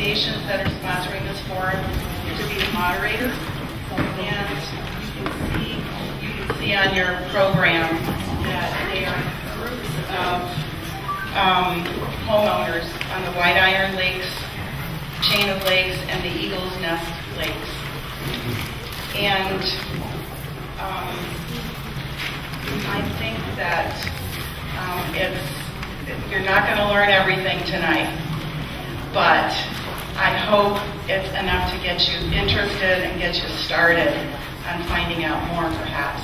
organizations that are sponsoring this forum to be the moderator. And you can see on your program that they are groups of homeowners on the White Iron Lakes, Chain of Lakes, and the Eagle's Nest Lakes. And I think that you're not going to learn everything tonight, but I hope it's enough to get you interested and get you started on finding out more, perhaps.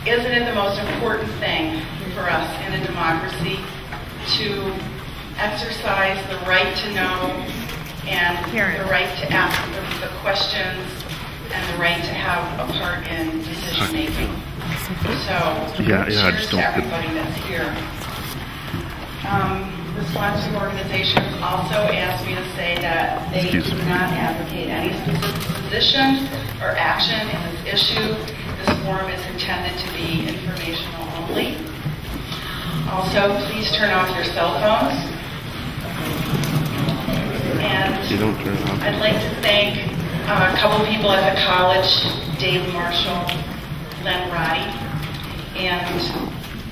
Isn't it the most important thing for us in a democracy to exercise the right to know and the right to ask the questions and the right to have a part in decision making? So, cheers to everybody that's here. The sponsoring organizations also asked me to say that they do not advocate any specific position or action in this issue. This forum is intended to be informational only. Also, please turn off your cell phones. And I'd like to thank a couple people at the college, Dave Marshall, Len Roddy, and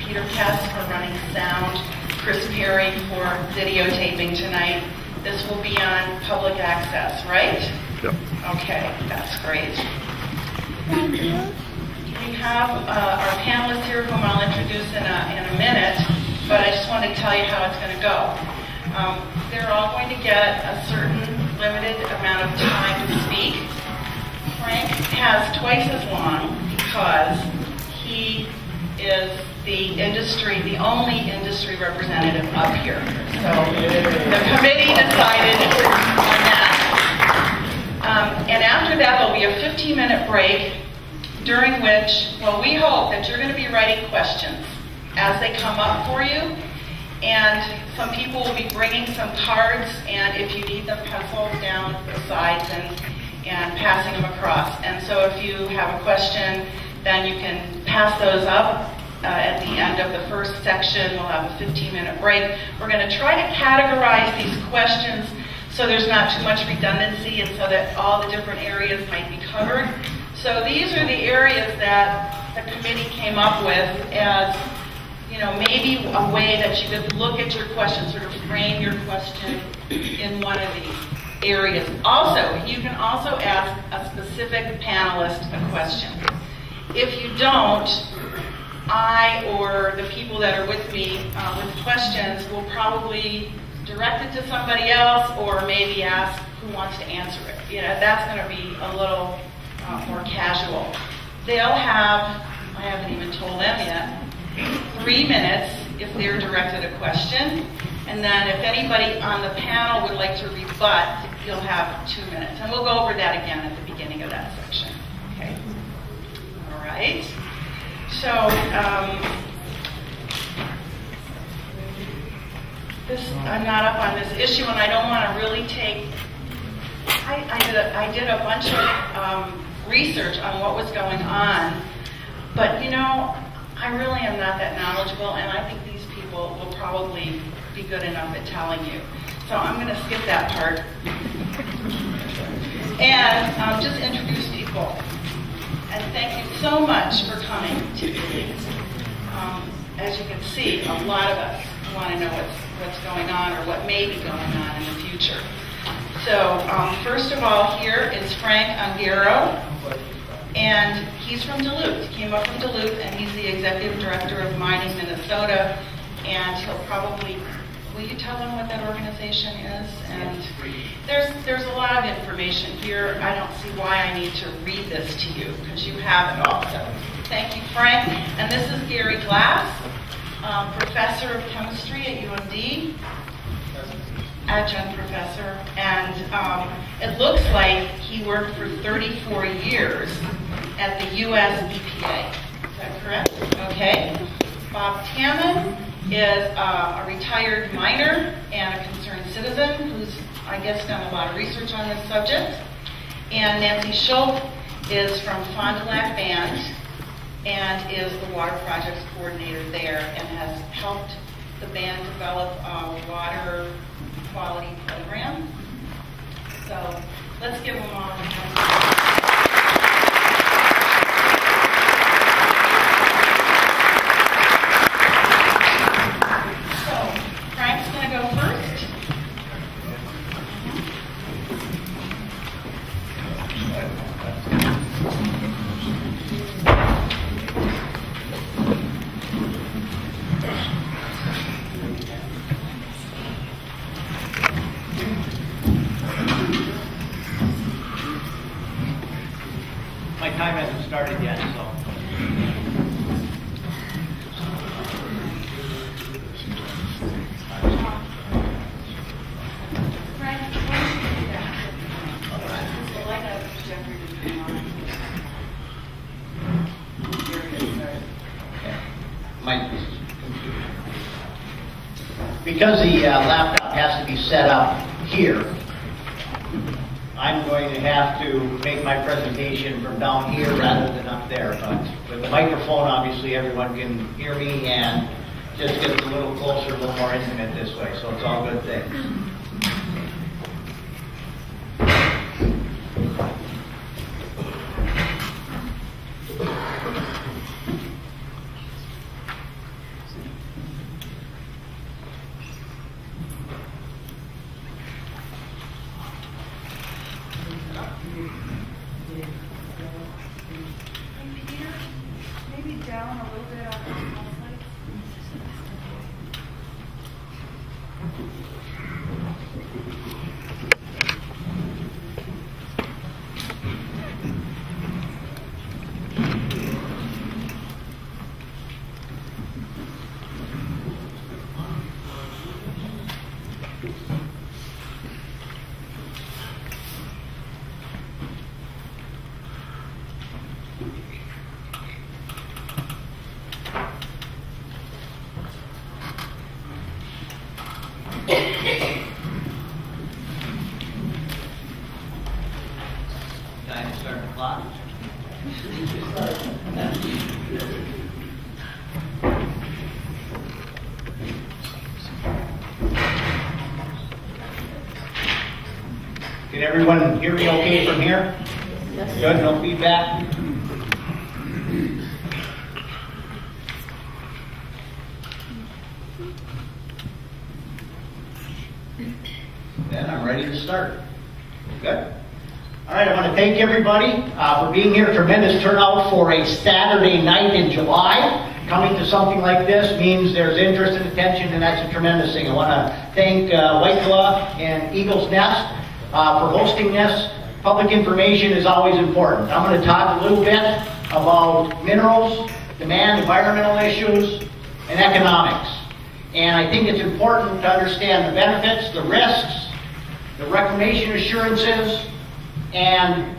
Peter Kess for running sound, Chris Perry for videotaping tonight. This will be on public access, right? Yep. Okay, that's great. We have our panelists here whom I'll introduce in a minute, but I just want to tell you how it's going to go. They're all going to get a certain limited amount of time to speak. Frank has twice as long because he is the only industry representative up here. So the committee decided on that. And after that, there'll be a 15-minute break during which, well, we hope that you're going to be writing questions as they come up for you. And some people will be bringing some cards, and if you need them, pencils down the sides and passing them across. And so if you have a question, then you can pass those up at the end of the first section. We'll have a 15-minute break. We're going to try to categorize these questions so there's not too much redundancy and so that all the different areas might be covered. So these are the areas that the committee came up with as, you know, maybe a way that you could look at your question, sort of frame your question in one of these areas. Also, you can also ask a specific panelist a question. If you don't, I or the people that are with me with questions will probably direct it to somebody else or maybe ask who wants to answer it. You know, that's going to be a little more casual. They'll have, I haven't even told them yet, 3 minutes if they're directed a question, and then if anybody on the panel would like to rebut, you'll have 2 minutes. And we'll go over that again at the beginning of that section. Okay? All right. So, I'm not up on this issue, and I don't want to really take. I did a bunch of research on what was going on, but you know, I really am not that knowledgeable, and I think these people will probably be good enough at telling you. So I'm going to skip that part and just introduce people. And thank you so much for coming today. As you can see, a lot of us want to know what's going on or what may be going on in the future. So first of all, here is Frank Ongaro, and he's from Duluth. He came up from Duluth, and he's the executive director of Mining Minnesota, and he'll probably, will you tell them what that organization is? And there's a lot of information here. I don't see why I need to read this to you, because you have it all. So thank you, Frank. And this is Gary Glass, professor of chemistry at UMD, adjunct professor, and it looks like he worked for 34 years at the U.S. EPA. Is that correct? Okay. Bob Taman is a retired miner and a concerned citizen who's, I guess, done a lot of research on this subject. And Nancy Schultz is from Fond du Lac Band and is the water projects coordinator there and has helped the band develop a water quality program. Let's give them all a hand. So, Frank's going to go first. My time hasn't started yet, so. Because the laptop has to be set up here, I'm going to have to make my presentation from down here rather than up there. But with the microphone, obviously everyone can hear me and just gets a little closer, a little more intimate this way. So it's all good things. Down a little bit on the slides. Time to start the clock. Can everyone hear me okay from here? Yes. Good, no feedback? Then I'm ready to start. Good. All right, I want to thank everybody for being here. Tremendous turnout for a Saturday night in July. Coming to something like this means there's interest and attention, and that's a tremendous thing. I want to thank White Claw and Eagle's Nest for hosting this. Public information is always important. I'm going to talk a little bit about minerals, demand, environmental issues, and economics. And I think it's important to understand the benefits, the risks, the reclamation assurances, and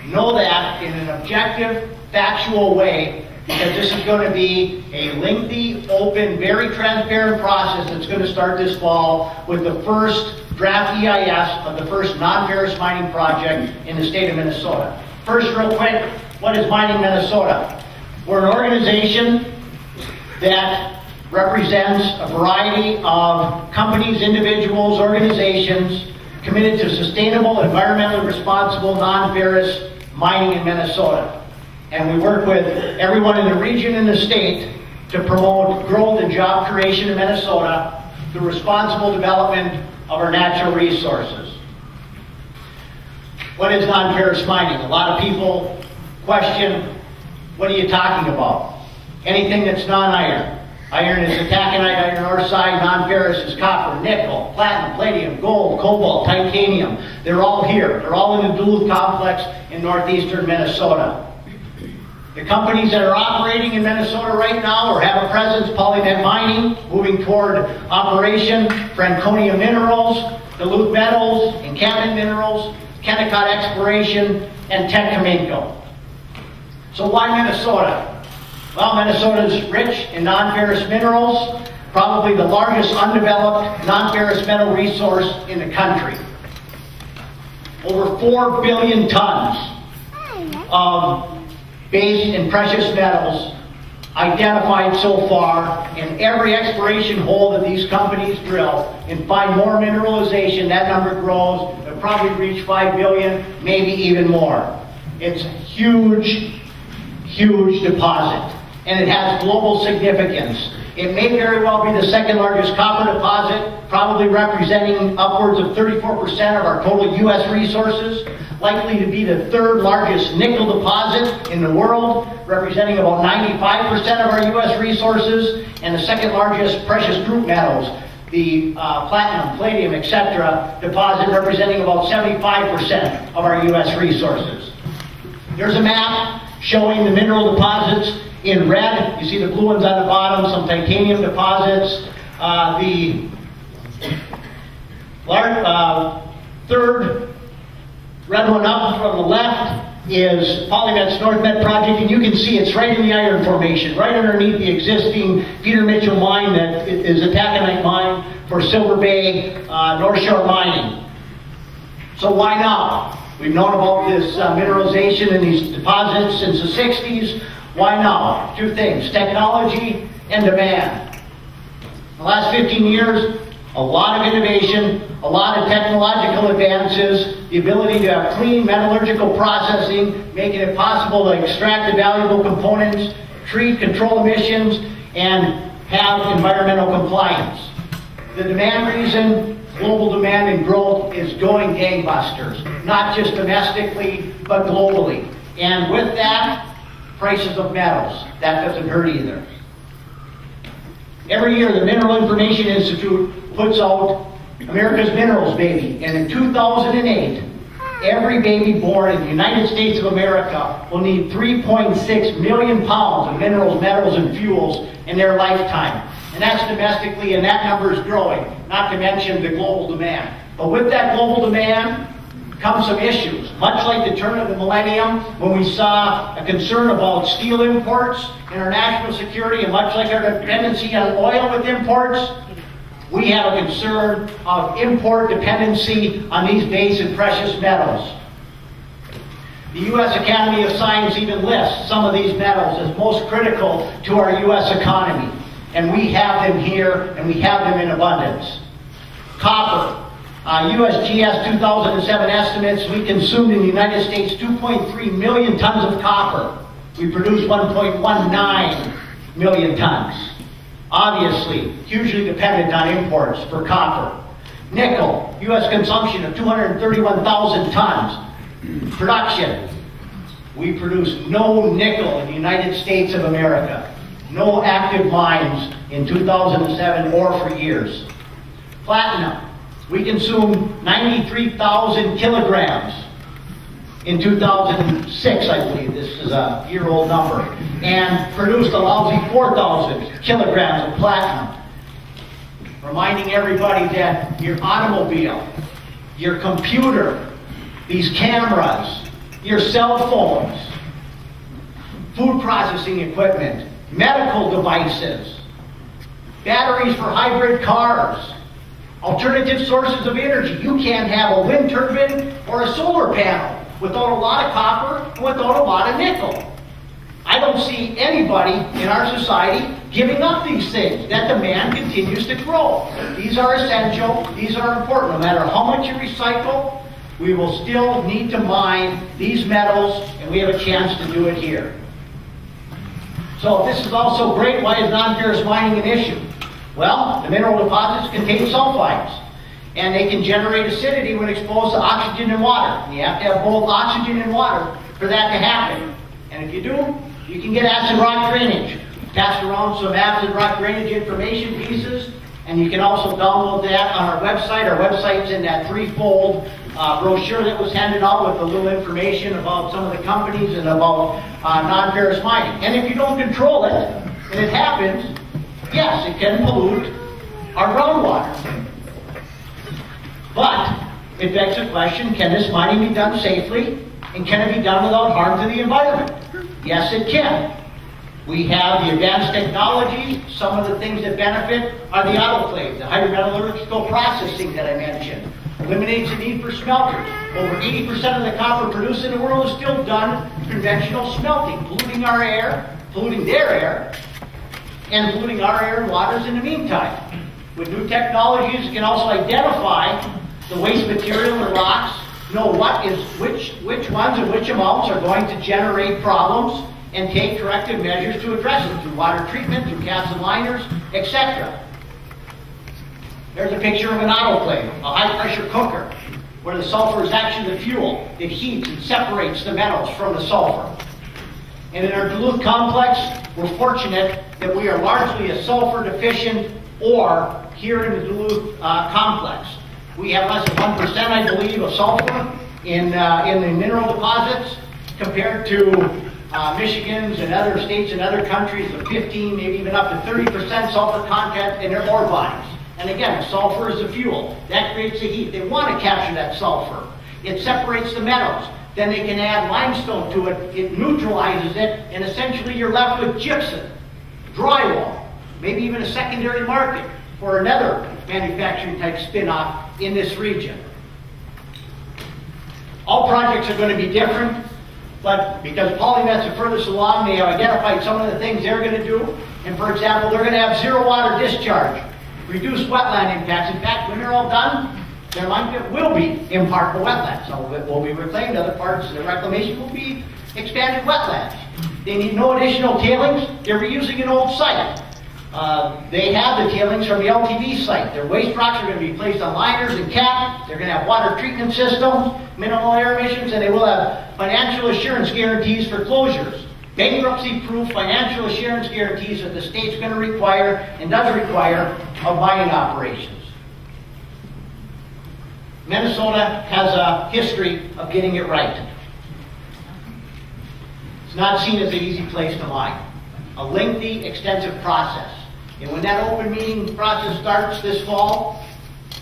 know that in an objective, factual way, because this is going to be a lengthy, open, very transparent process that's going to start this fall with the first draft EIS of the first non-ferrous mining project in the state of Minnesota. First, real quick, what is Mining Minnesota? We're an organization that represents a variety of companies, individuals, organizations committed to sustainable, environmentally responsible, non-ferrous mining in Minnesota. And we work with everyone in the region and the state to promote growth and job creation in Minnesota through responsible development of our natural resources. What is non-ferrous mining? A lot of people question, what are you talking about? Anything that's non-iron. Iron is the taconite, iron oxide, non-ferrous is copper, nickel, platinum, palladium, gold, cobalt, titanium. They're all here. They're all in the Duluth complex in northeastern Minnesota. The companies that are operating in Minnesota right now or have a presence, Polymet Mining, moving toward operation, Franconia Minerals, Duluth Metals, Encampment Minerals, Kennecott Exploration, and Tech Kaminko. So why Minnesota? Well, Minnesota is rich in non-ferrous minerals, probably the largest undeveloped non-ferrous metal resource in the country. Over 4 billion tons of base and precious metals identified so far, and every exploration hole that these companies drill and find more mineralization, that number grows. probably reach 5 billion, maybe even more. It's a huge, huge deposit, and it has global significance. It may very well be the second largest copper deposit, probably representing upwards of 34% of our total U.S. resources, likely to be the third largest nickel deposit in the world, representing about 95% of our U.S. resources, and the second largest precious group metals, the platinum, palladium, etc., deposit representing about 75% of our U.S. resources. Here's a map showing the mineral deposits in red. You see the blue ones on the bottom, some titanium deposits. The third red one up from the left is PolyMet's North Met project, and you can see it's right in the iron formation, right underneath the existing Peter Mitchell mine that is a taconite mine for Silver Bay North Shore mining. So why now? We've known about this mineralization in these deposits since the 60s. Why now? Two things, technology and demand. In the last 15 years, a lot of innovation, a lot of technological advances, the ability to have clean metallurgical processing, making it possible to extract the valuable components, treat, control emissions, and have environmental compliance. The demand reason, global demand and growth, is going gangbusters, not just domestically, but globally. And with that, prices of metals. That doesn't hurt either. Every year, the Mineral Information Institute puts out America's Minerals Baby, and in 2008, every baby born in the United States of America will need 3.6 million pounds of minerals, metals, and fuels in their lifetime. And that's domestically, and that number is growing, not to mention the global demand. But with that global demand comes some issues. Much like the turn of the millennium, when we saw a concern about steel imports and our national security, and much like our dependency on oil with imports, we have a concern of import dependency on these base and precious metals. The U.S. Academy of Science even lists some of these metals as most critical to our U.S. economy. And we have them here, and we have them in abundance. Copper. USGS 2007 estimates we consumed in the United States 2.3 million tons of copper. We produce 1.19 million tons. Obviously, hugely dependent on imports for copper. Nickel, U.S. consumption of 231,000 tons. Production, we produce no nickel in the United States of America. No active mines in 2007 or for years. Platinum, we consumed 93,000 kilograms in 2006, I believe. This is a year-old number. And produced a lousy 4,000 kilograms of platinum. Reminding everybody that your automobile, your computer, these cameras, your cell phones, food processing equipment, medical devices, batteries for hybrid cars, alternative sources of energy. You can't have a wind turbine or a solar panel without a lot of copper and without a lot of nickel. I don't see anybody in our society giving up these things. That demand continues to grow. These are essential. These are important. No matter how much you recycle, we will still need to mine these metals, and we have a chance to do it here. So if this is also great, why is non-ferrous mining an issue? Well, the mineral deposits contain sulfides, and they can generate acidity when exposed to oxygen and water. And you have to have both oxygen and water for that to happen. And if you do, you can get acid rock drainage. Passed around some acid rock drainage information pieces, and you can also download that on our website. Our website's in that threefold brochure that was handed out with a little information about some of the companies and about non-ferrous mining. And if you don't control it, and it happens, yes, it can pollute our groundwater. But it begs the question, can this mining be done safely? And can it be done without harm to the environment? Yes, it can. We have the advanced technologies. Some of the things that benefit are the autoclave, the hydrometallurgical processing that I mentioned. Eliminates the need for smelters. Over 80% of the copper produced in the world is still done conventional smelting, polluting our air, polluting their air, and polluting our air and waters in the meantime. With new technologies, you can also identify the waste material and rocks, know which ones and which amounts are going to generate problems, and take corrective measures to address it through water treatment, through caps and liners, etc. There's a picture of an autoclave, a high-pressure cooker, where the sulfur is actually the fuel. It heats and separates the metals from the sulfur. And in our Duluth complex, we're fortunate that we are largely a sulfur deficient ore here in the Duluth complex. We have less than 1%, I believe, of sulfur in the mineral deposits compared to Michigan's and other states and other countries of 15, maybe even up to 30% sulfur content in their ore bodies. And again, sulfur is the fuel. That creates the heat. They want to capture that sulfur. It separates the metals. Then they can add limestone to it. It neutralizes it, and essentially you're left with gypsum, drywall, maybe even a secondary market for another manufacturing type spin-off in this region. All projects are going to be different, but because PolyMet's are furthest along, they have identified some of the things they're going to do. And for example, they're going to have zero water discharge, reduce wetland impacts. In fact, when they're all done, there will be impartable wetlands. Some of it will be reclaimed, other parts of the reclamation will be expanded wetlands. They need no additional tailings. They're reusing an old site. They have the tailings from the LTV site. Their waste rocks are going to be placed on liners and capped. They're going to have water treatment systems, minimal air emissions, and they will have financial assurance guarantees for closures. Bankruptcy-proof financial assurance guarantees that the state's going to require and does require of mining operations. Minnesota has a history of getting it right. It's not seen as an easy place to mine. A lengthy, extensive process. And when that open meeting process starts this fall,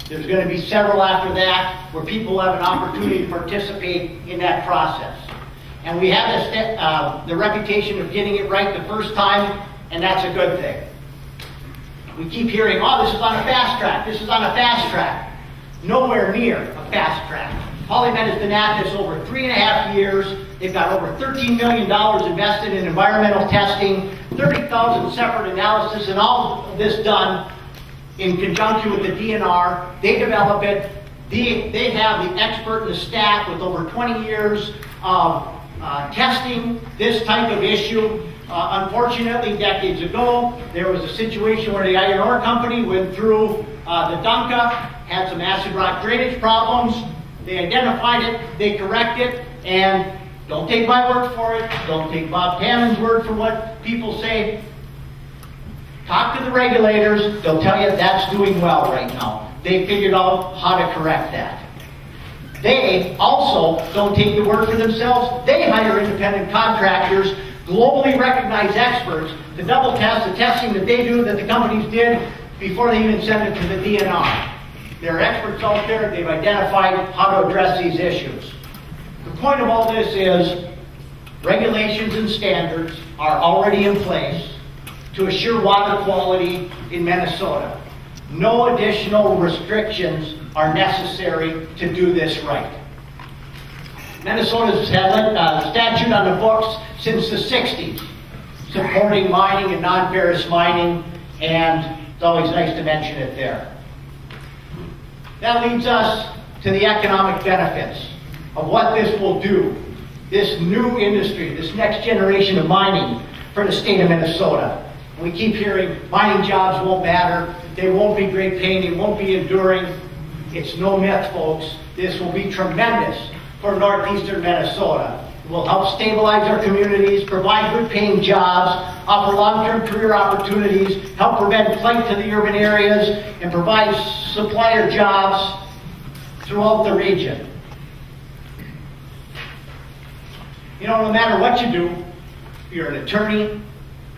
there's going to be several after that where people have an opportunity to participate in that process. And we have the reputation of getting it right the first time, and that's a good thing. We keep hearing, oh, this is on a fast track, this is on a fast track. Nowhere near a fast track. PolyMet has been at this over 3.5 years. They've got over $13 million invested in environmental testing, 30,000 separate analysis, and all of this done in conjunction with the DNR. They develop it. They have the expert and the staff with over 20 years of testing this type of issue. Unfortunately, decades ago, there was a situation where the iron ore company went through the Dunca, had some acid rock drainage problems. They identified it, they corrected it, and don't take my word for it, don't take Bob Tannen's word for what people say. Talk to the regulators, they'll tell you that's doing well right now. They figured out how to correct that. They also don't take the word for themselves. They hire independent contractors, globally recognized experts, to double test the testing that they do, that the companies did, before they even send it to the DNR. There are experts out there, they've identified how to address these issues. The point of all this is regulations and standards are already in place to assure water quality in Minnesota. No additional restrictions are necessary to do this right. Minnesota's had a statute on the books since the 60s, supporting mining and non-ferrous mining, and it's always nice to mention it there. That leads us to the economic benefits of what this will do, this new industry, this next generation of mining for the state of Minnesota. We keep hearing mining jobs won't matter, they won't be great paying, they won't be enduring. It's no myth, folks. This will be tremendous for northeastern Minnesota. It will help stabilize our communities, provide good paying jobs, offer long-term career opportunities, help prevent flight to the urban areas, and provide supplier jobs throughout the region. You know, no matter what you do, if you're an attorney,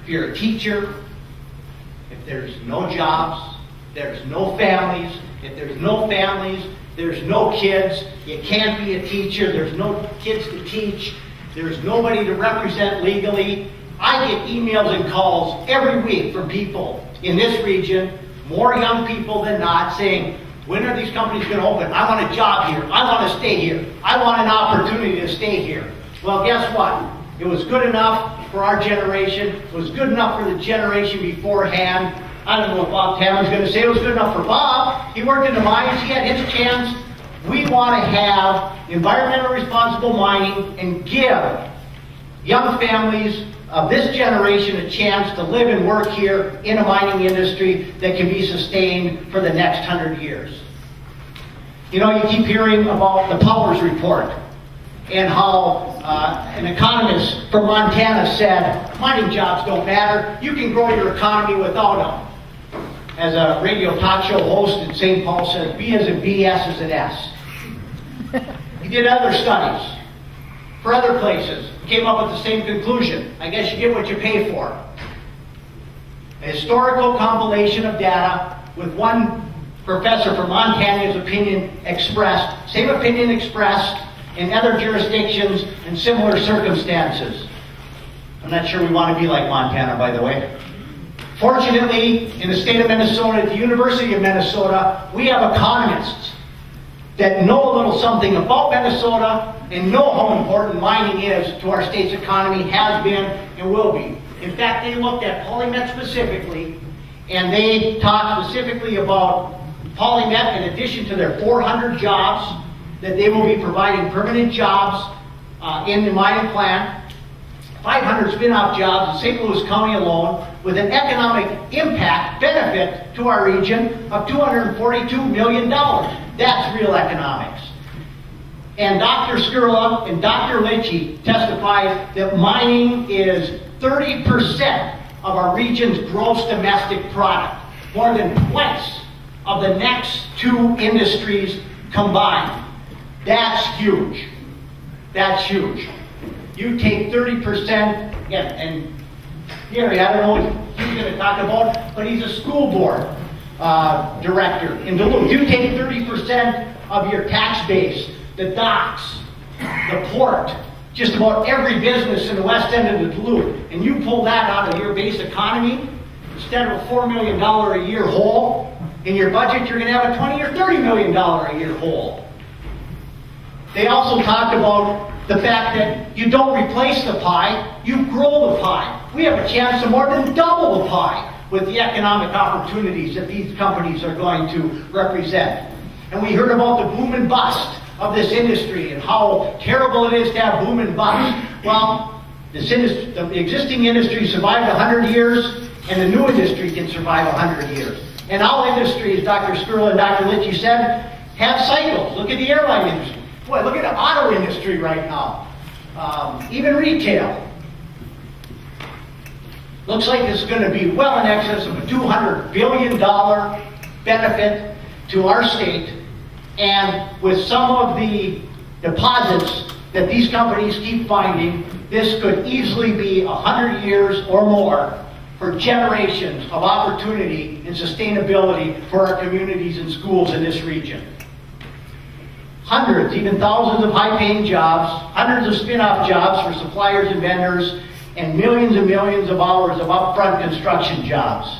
if you're a teacher, if there's no jobs, there's no families, if there's no families, there's no kids, you can't be a teacher, there's no kids to teach, there's nobody to represent legally. I get emails and calls every week from people in this region, more young people than not, saying, when are these companies going to open? I want a job here. I want to stay here. I want an opportunity to stay here. Well, guess what? It was good enough for our generation. It was good enough for the generation beforehand. I don't know what Bob Tannen's going to say. It was good enough for Bob. He worked in the mines. He had his chance. We want to have environmentally responsible mining and give young families of this generation a chance to live and work here in a mining industry that can be sustained for the next 100 years. You know, you keep hearing about the Powers Report and how an economist from Montana said, mining jobs don't matter, you can grow your economy without them. As a radio talk show host in St. Paul said, B as in B, S as in S. He did other studies for other places, came up with the same conclusion. I guess you get what you pay for. A historical compilation of data with one professor from Montana's opinion expressed, same opinion expressed in other jurisdictions in similar circumstances. I'm not sure we want to be like Montana, by the way. Fortunately, in the state of Minnesota, at the University of Minnesota, we have economists that know a little something about Minnesota and know how important mining is to our state's economy, has been and will be. In fact, they looked at PolyMet specifically, and they talked specifically about PolyMet in addition to their 400 jobs, that they will be providing permanent jobs in the mining plant, 500 spin-off jobs in St. Louis County alone, with an economic impact benefit to our region of $242 million. That's real economics. And Dr. Skurla and Dr. Litchie testified that mining is 30% of our region's gross domestic product, more than twice of the next two industries combined. That's huge. That's huge. You take 30%, again, and Gary, I don't know what he's going to talk about, but he's a school board director in Duluth. You take 30% of your tax base, the docks, the port, just about every business in the west end of Duluth, and you pull that out of your base economy, instead of a $4 million a year hole in your budget, you're going to have a $20 or $30 million a year hole. They also talked about the fact that you don't replace the pie, you grow the pie. We have a chance to more than double the pie with the economic opportunities that these companies are going to represent. And we heard about the boom and bust of this industry and how terrible it is to have boom and bust. Well, the existing industry survived 100 years, and the new industry can survive 100 years. And all industries, Dr. Skurla and Dr. Litchie said, have cycles. Look at the airline industry. Boy, look at the auto industry right now. Even retail. Looks like it's going to be well in excess of a $200 billion benefit to our state. And with some of the deposits that these companies keep finding, this could easily be 100 years or more for generations of opportunity and sustainability for our communities and schools in this region. Hundreds, even thousands of high-paying jobs, hundreds of spin-off jobs for suppliers and vendors, and millions of hours of upfront construction jobs.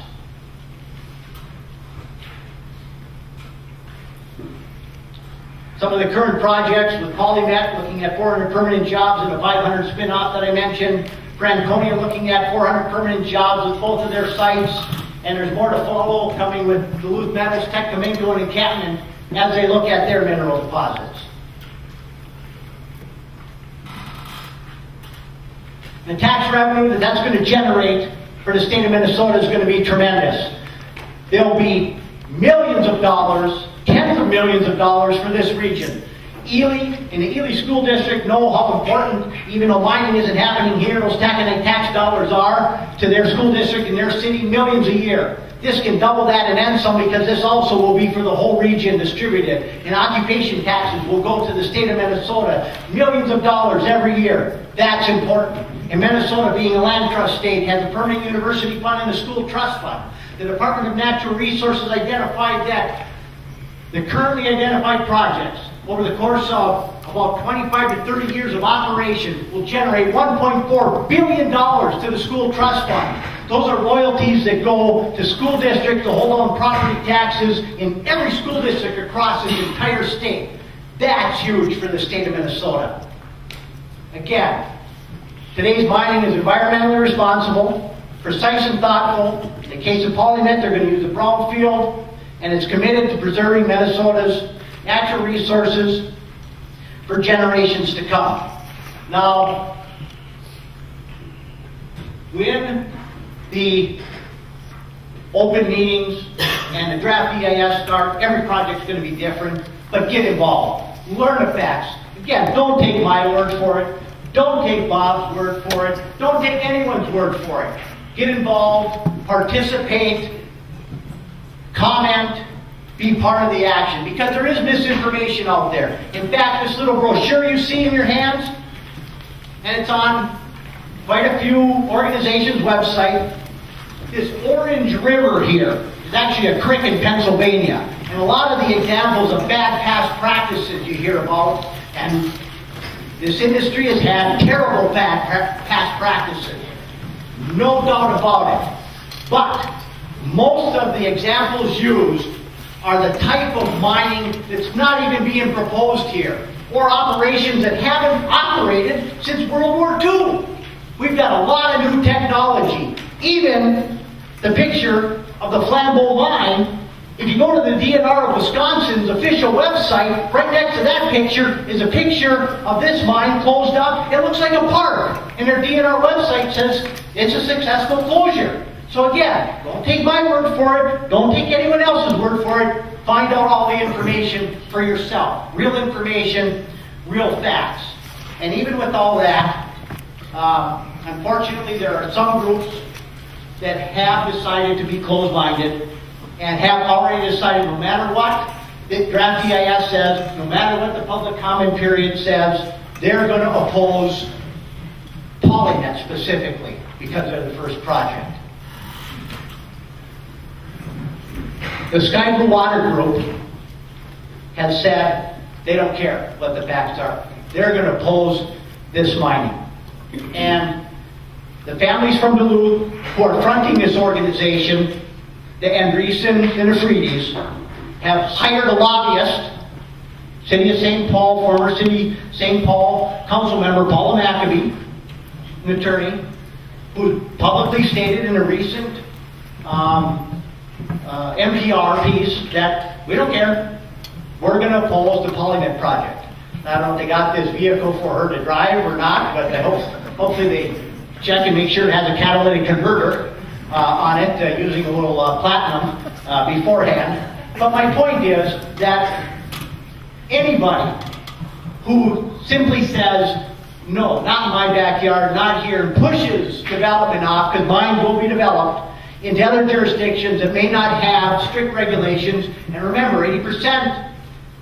Some of the current projects with PolyMet looking at 400 permanent jobs and a 500 spin-off that I mentioned. Franconia looking at 400 permanent jobs with both of their sites, and there's more to follow coming with Duluth Metals, Tecumseh, and Canton as they look at their mineral deposits. The tax revenue that's going to generate for the state of Minnesota is going to be tremendous. There will be millions of dollars, tens of millions of dollars for this region. Ely, in the Ely School District, know how important, even though mining isn't happening here, those tax dollars are to their school district and their city, millions a year. This can double that and then some, because this also will be for the whole region distributed. And occupation taxes will go to the state of Minnesota, millions of dollars every year. That's important. And Minnesota, being a land trust state, has a permanent university fund and a school trust fund. The Department of Natural Resources identified that the currently identified projects over the course of about 25 to 30 years of operation will generate $1.4 billion to the school trust fund. Those are royalties that go to school districts to hold on property taxes in every school district across the entire state. That's huge for the state of Minnesota. Again, today's mining is environmentally responsible, precise and thoughtful. In the case of PolyMet, they're going to use the brownfield, and it's committed to preserving Minnesota's natural resources for generations to come. Now, when the open meetings and the draft EIS start, every project's going to be different, but get involved. Learn the facts. Again, don't take my word for it. Don't take Bob's word for it. Don't take anyone's word for it. Get involved, participate, comment, be part of the action, because there is misinformation out there. In fact, this little brochure you see in your hands, and it's on quite a few organizations' website, this Orange River here is actually a creek in Pennsylvania. And a lot of the examples of bad past practices you hear about, and this industry has had terrible past practices. No doubt about it. But most of the examples used are the type of mining that's not even being proposed here, or operations that haven't operated since World War II. We've got a lot of new technology. Even the picture of the Flambeau mine, if you go to the DNR of Wisconsin's official website, right next to that picture is a picture of this mine closed up. It looks like a park. And their DNR website says it's a successful closure. So again, don't take my word for it. Don't take anyone else's word for it. Find out all the information for yourself. Real information, real facts. And even with all that, unfortunately there are some groups that have decided to be closed-minded and have already decided no matter what the draft EIS says, no matter what the public comment period says, they're going to oppose PolyNet specifically because they're the first project. The Sky Blue Water Group has said they don't care what the facts are. They're going to oppose this mining. And the families from Duluth who are fronting this organization, the Andreessen and the Freedies, have hired a lobbyist, City of St. Paul, former City St. Paul council member Paula McAbee, an attorney, who publicly stated in a recent NPR piece that we don't care, we're going to oppose the PolyNet project. I don't know if they got this vehicle for her to drive or not, but hopefully they check and make sure it has a catalytic converter on it using a little platinum beforehand. But my point is that anybody who simply says, no, not in my backyard, not here, and pushes development off, because mines will be developed, into other jurisdictions that may not have strict regulations. And remember, 80%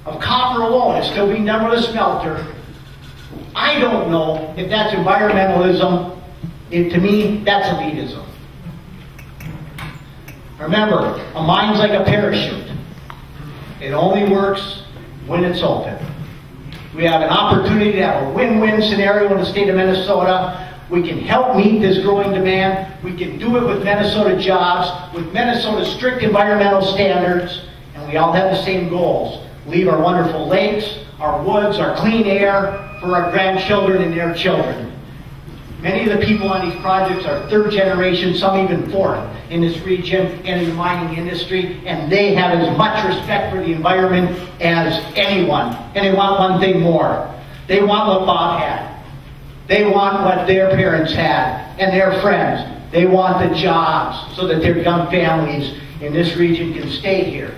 of copper alone is still being done with a smelter. I don't know if that's environmentalism. To me, that's elitism. Remember, a mine's like a parachute. It only works when it's open. We have an opportunity to have a win-win scenario in the state of Minnesota. We can help meet this growing demand. We can do it with Minnesota jobs, with Minnesota's strict environmental standards, and we all have the same goals. Leave our wonderful lakes, our woods, our clean air for our grandchildren and their children. Many of the people on these projects are third generation, some even fourth, in this region and in the mining industry, and they have as much respect for the environment as anyone. And they want one thing more. They want what Bob had. They want what their parents had and their friends. They want the jobs so that their young families in this region can stay here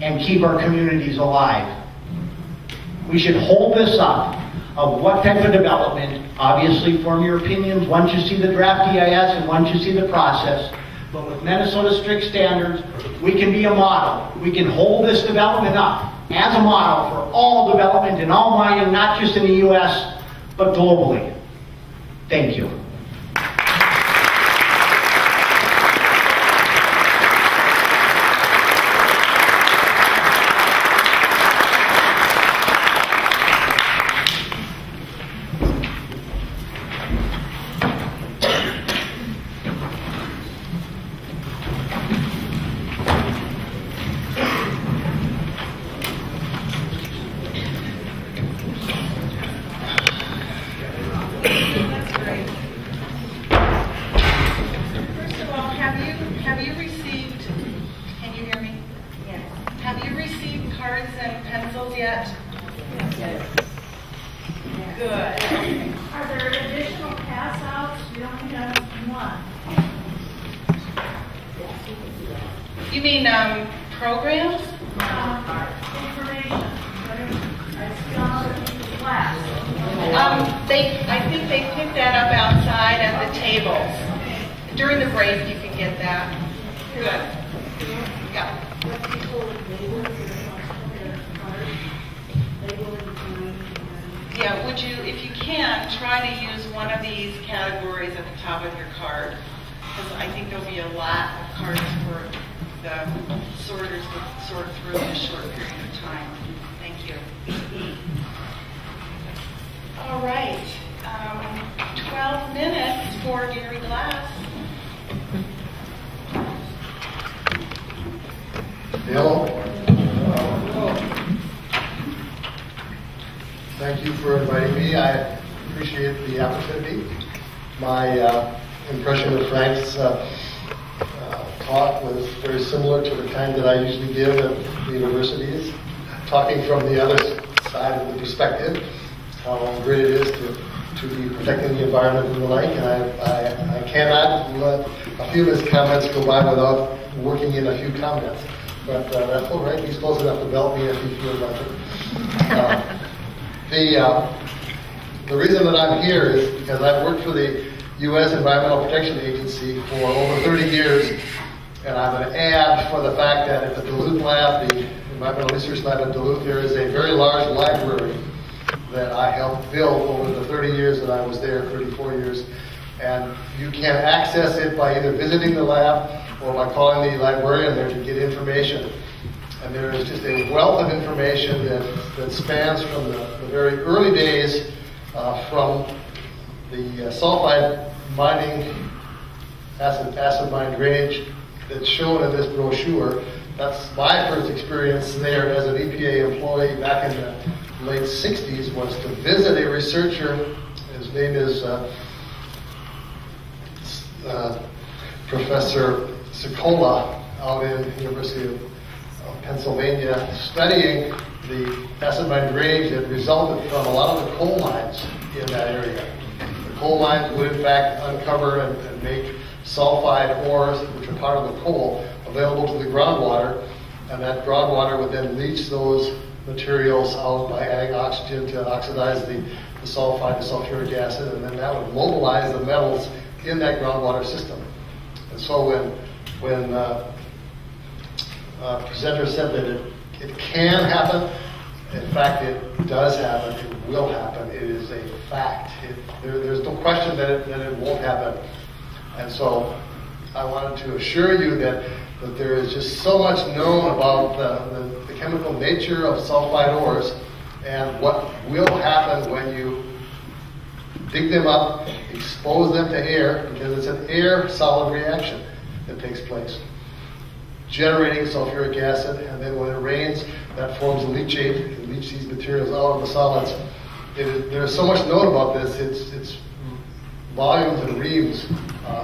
and keep our communities alive. We should hold this up of what type of development. Obviously, form your opinions once you see the draft EIS and once you see the process. But with Minnesota strict standards, we can be a model. We can hold this development up as a model for all development and all mining, not just in the U.S., but globally. Thank you. Good. Are there additional pass-outs? We only have one. You mean programs? Information. I see all of the class. I think they pick that up outside at the tables. During the break, you can get that. Good. Yeah. Yeah, would you, if you can, try to use one of these categories at the top of your card, because I think there'll be a lot of cards for the sorters to sort through in a short period of time. Thank you. All right, 12 minutes for Gary Glass. Hello. Thank you for inviting me. I appreciate the opportunity. My impression of Frank's talk was very similar to the kind that I usually give at the universities, talking from the other side of the perspective, how great it is to be protecting the environment and the like, and I cannot let a few of his comments go by without working in a few comments. But that's all right. He's close enough to belt me if he feels like it. The reason that I'm here is because I've worked for the U.S. Environmental Protection Agency for over 30 years, and I'm an ad for the fact that at the Duluth lab, the Environmental Research Lab at Duluth, there is a very large library that I helped build over the 30 years that I was there, 34 years. And you can access it by either visiting the lab or by calling the librarian there to get information. And there is just a wealth of information that spans from the very early days from the sulfide mining, acid mine drainage that's shown in this brochure. That's my first experience there as an EPA employee back in the late 60s, was to visit a researcher. His name is Professor Sicola out in the University of Pennsylvania, studying the acid mine drainage that resulted from a lot of the coal mines in that area. The coal mines would in fact uncover and make sulfide ores, which are part of the coal, available to the groundwater, and that groundwater would then leach those materials out by adding oxygen to oxidize the sulfide, the sulfuric acid, and then that would mobilize the metals in that groundwater system. And so when presenter said that it can happen, in fact it does happen, it will happen, it is a fact. There's no question that it won't happen. And so I wanted to assure you that there is just so much known about the chemical nature of sulfide ores and what will happen when you dig them up, expose them to air, because it's an air-solid reaction that takes place, generating sulfuric acid, and then when it rains, that forms leachate. It leaches these materials out of the solids. There's so much known about this, it's volumes and reams.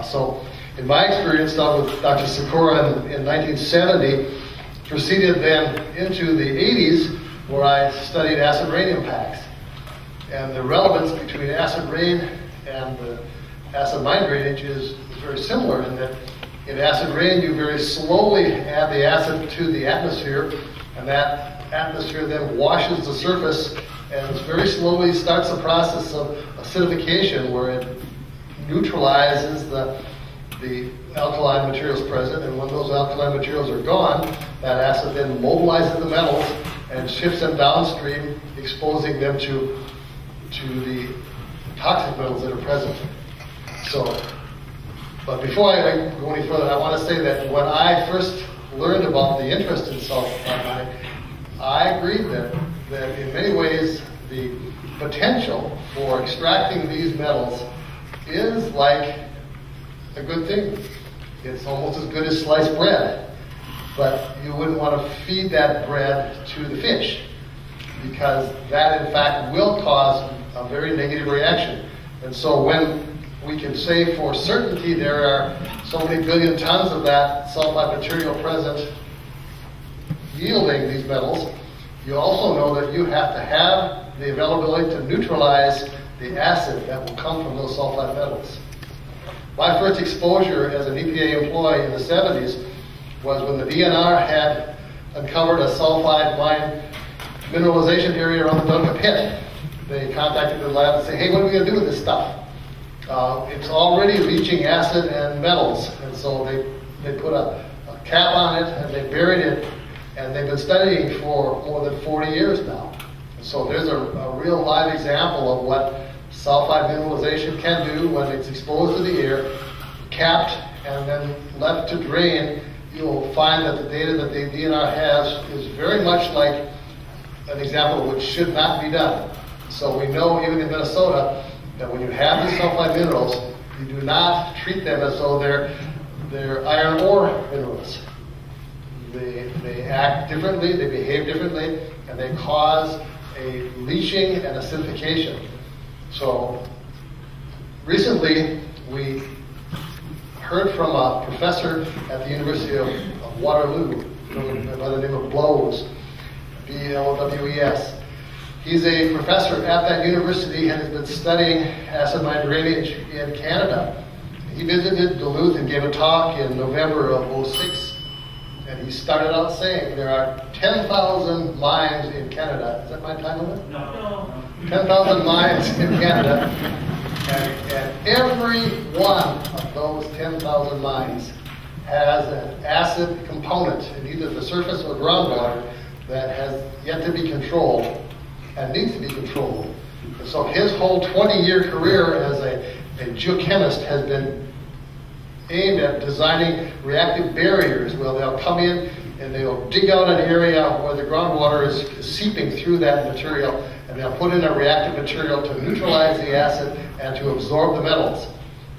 So in my experience, started with Dr. Sikora in 1970, proceeded then into the 80s, where I studied acid rain impacts. And the relevance between acid rain and the acid mine drainage is very similar in that in acid rain, you very slowly add the acid to the atmosphere, and that atmosphere then washes the surface and very slowly starts the process of acidification, where it neutralizes the alkaline materials present, and when those alkaline materials are gone, that acid then mobilizes the metals and shifts them downstream, exposing them to the toxic metals that are present. So, but before I go any further, I want to say that when I first learned about the interest in sulfide mining, I agreed that in many ways the potential for extracting these metals is like a good thing. It's almost as good as sliced bread, but you wouldn't want to feed that bread to the fish, because that in fact will cause a very negative reaction. And so when we can say for certainty there are so many billion tons of that sulfide material present yielding these metals, You also know that you have to have the availability to neutralize the acid that will come from those sulfide metals. My first exposure as an EPA employee in the 70s was when the DNR had uncovered a sulfide mine mineralization area around the Duncan pit. They contacted the lab and said, hey, what are we going to do with this stuff? It's already leaching acid and metals. And so they put a cap on it and they buried it, and they've been studying for more than 40 years now. And so there's a real live example of what sulfide mineralization can do when it's exposed to the air, capped, and then left to drain. You'll find that the data that the DNR has is very much like an example of what should not be done. So we know even in Minnesota that when you have these sulfide minerals, you do not treat them as though they're iron ore minerals. They act differently, they behave differently, and they cause a leaching and acidification. So recently we heard from a professor at the University of Waterloo by the name of Blowes, B-L-W-E-S. He's a professor at that university and has been studying acid mine drainage in Canada. He visited Duluth and gave a talk in November of 06, and he started out saying there are 10,000 mines in Canada. Is that my time limit? No. 10,000 mines in Canada, and every one of those 10,000 mines has an acid component in either the surface or groundwater that has yet to be controlled and needs to be controlled. And so his whole 20-year career as a geochemist has been aimed at designing reactive barriers where they'll come in and they'll dig out an area where the groundwater is seeping through that material, and they'll put in a reactive material to neutralize the acid and to absorb the metals.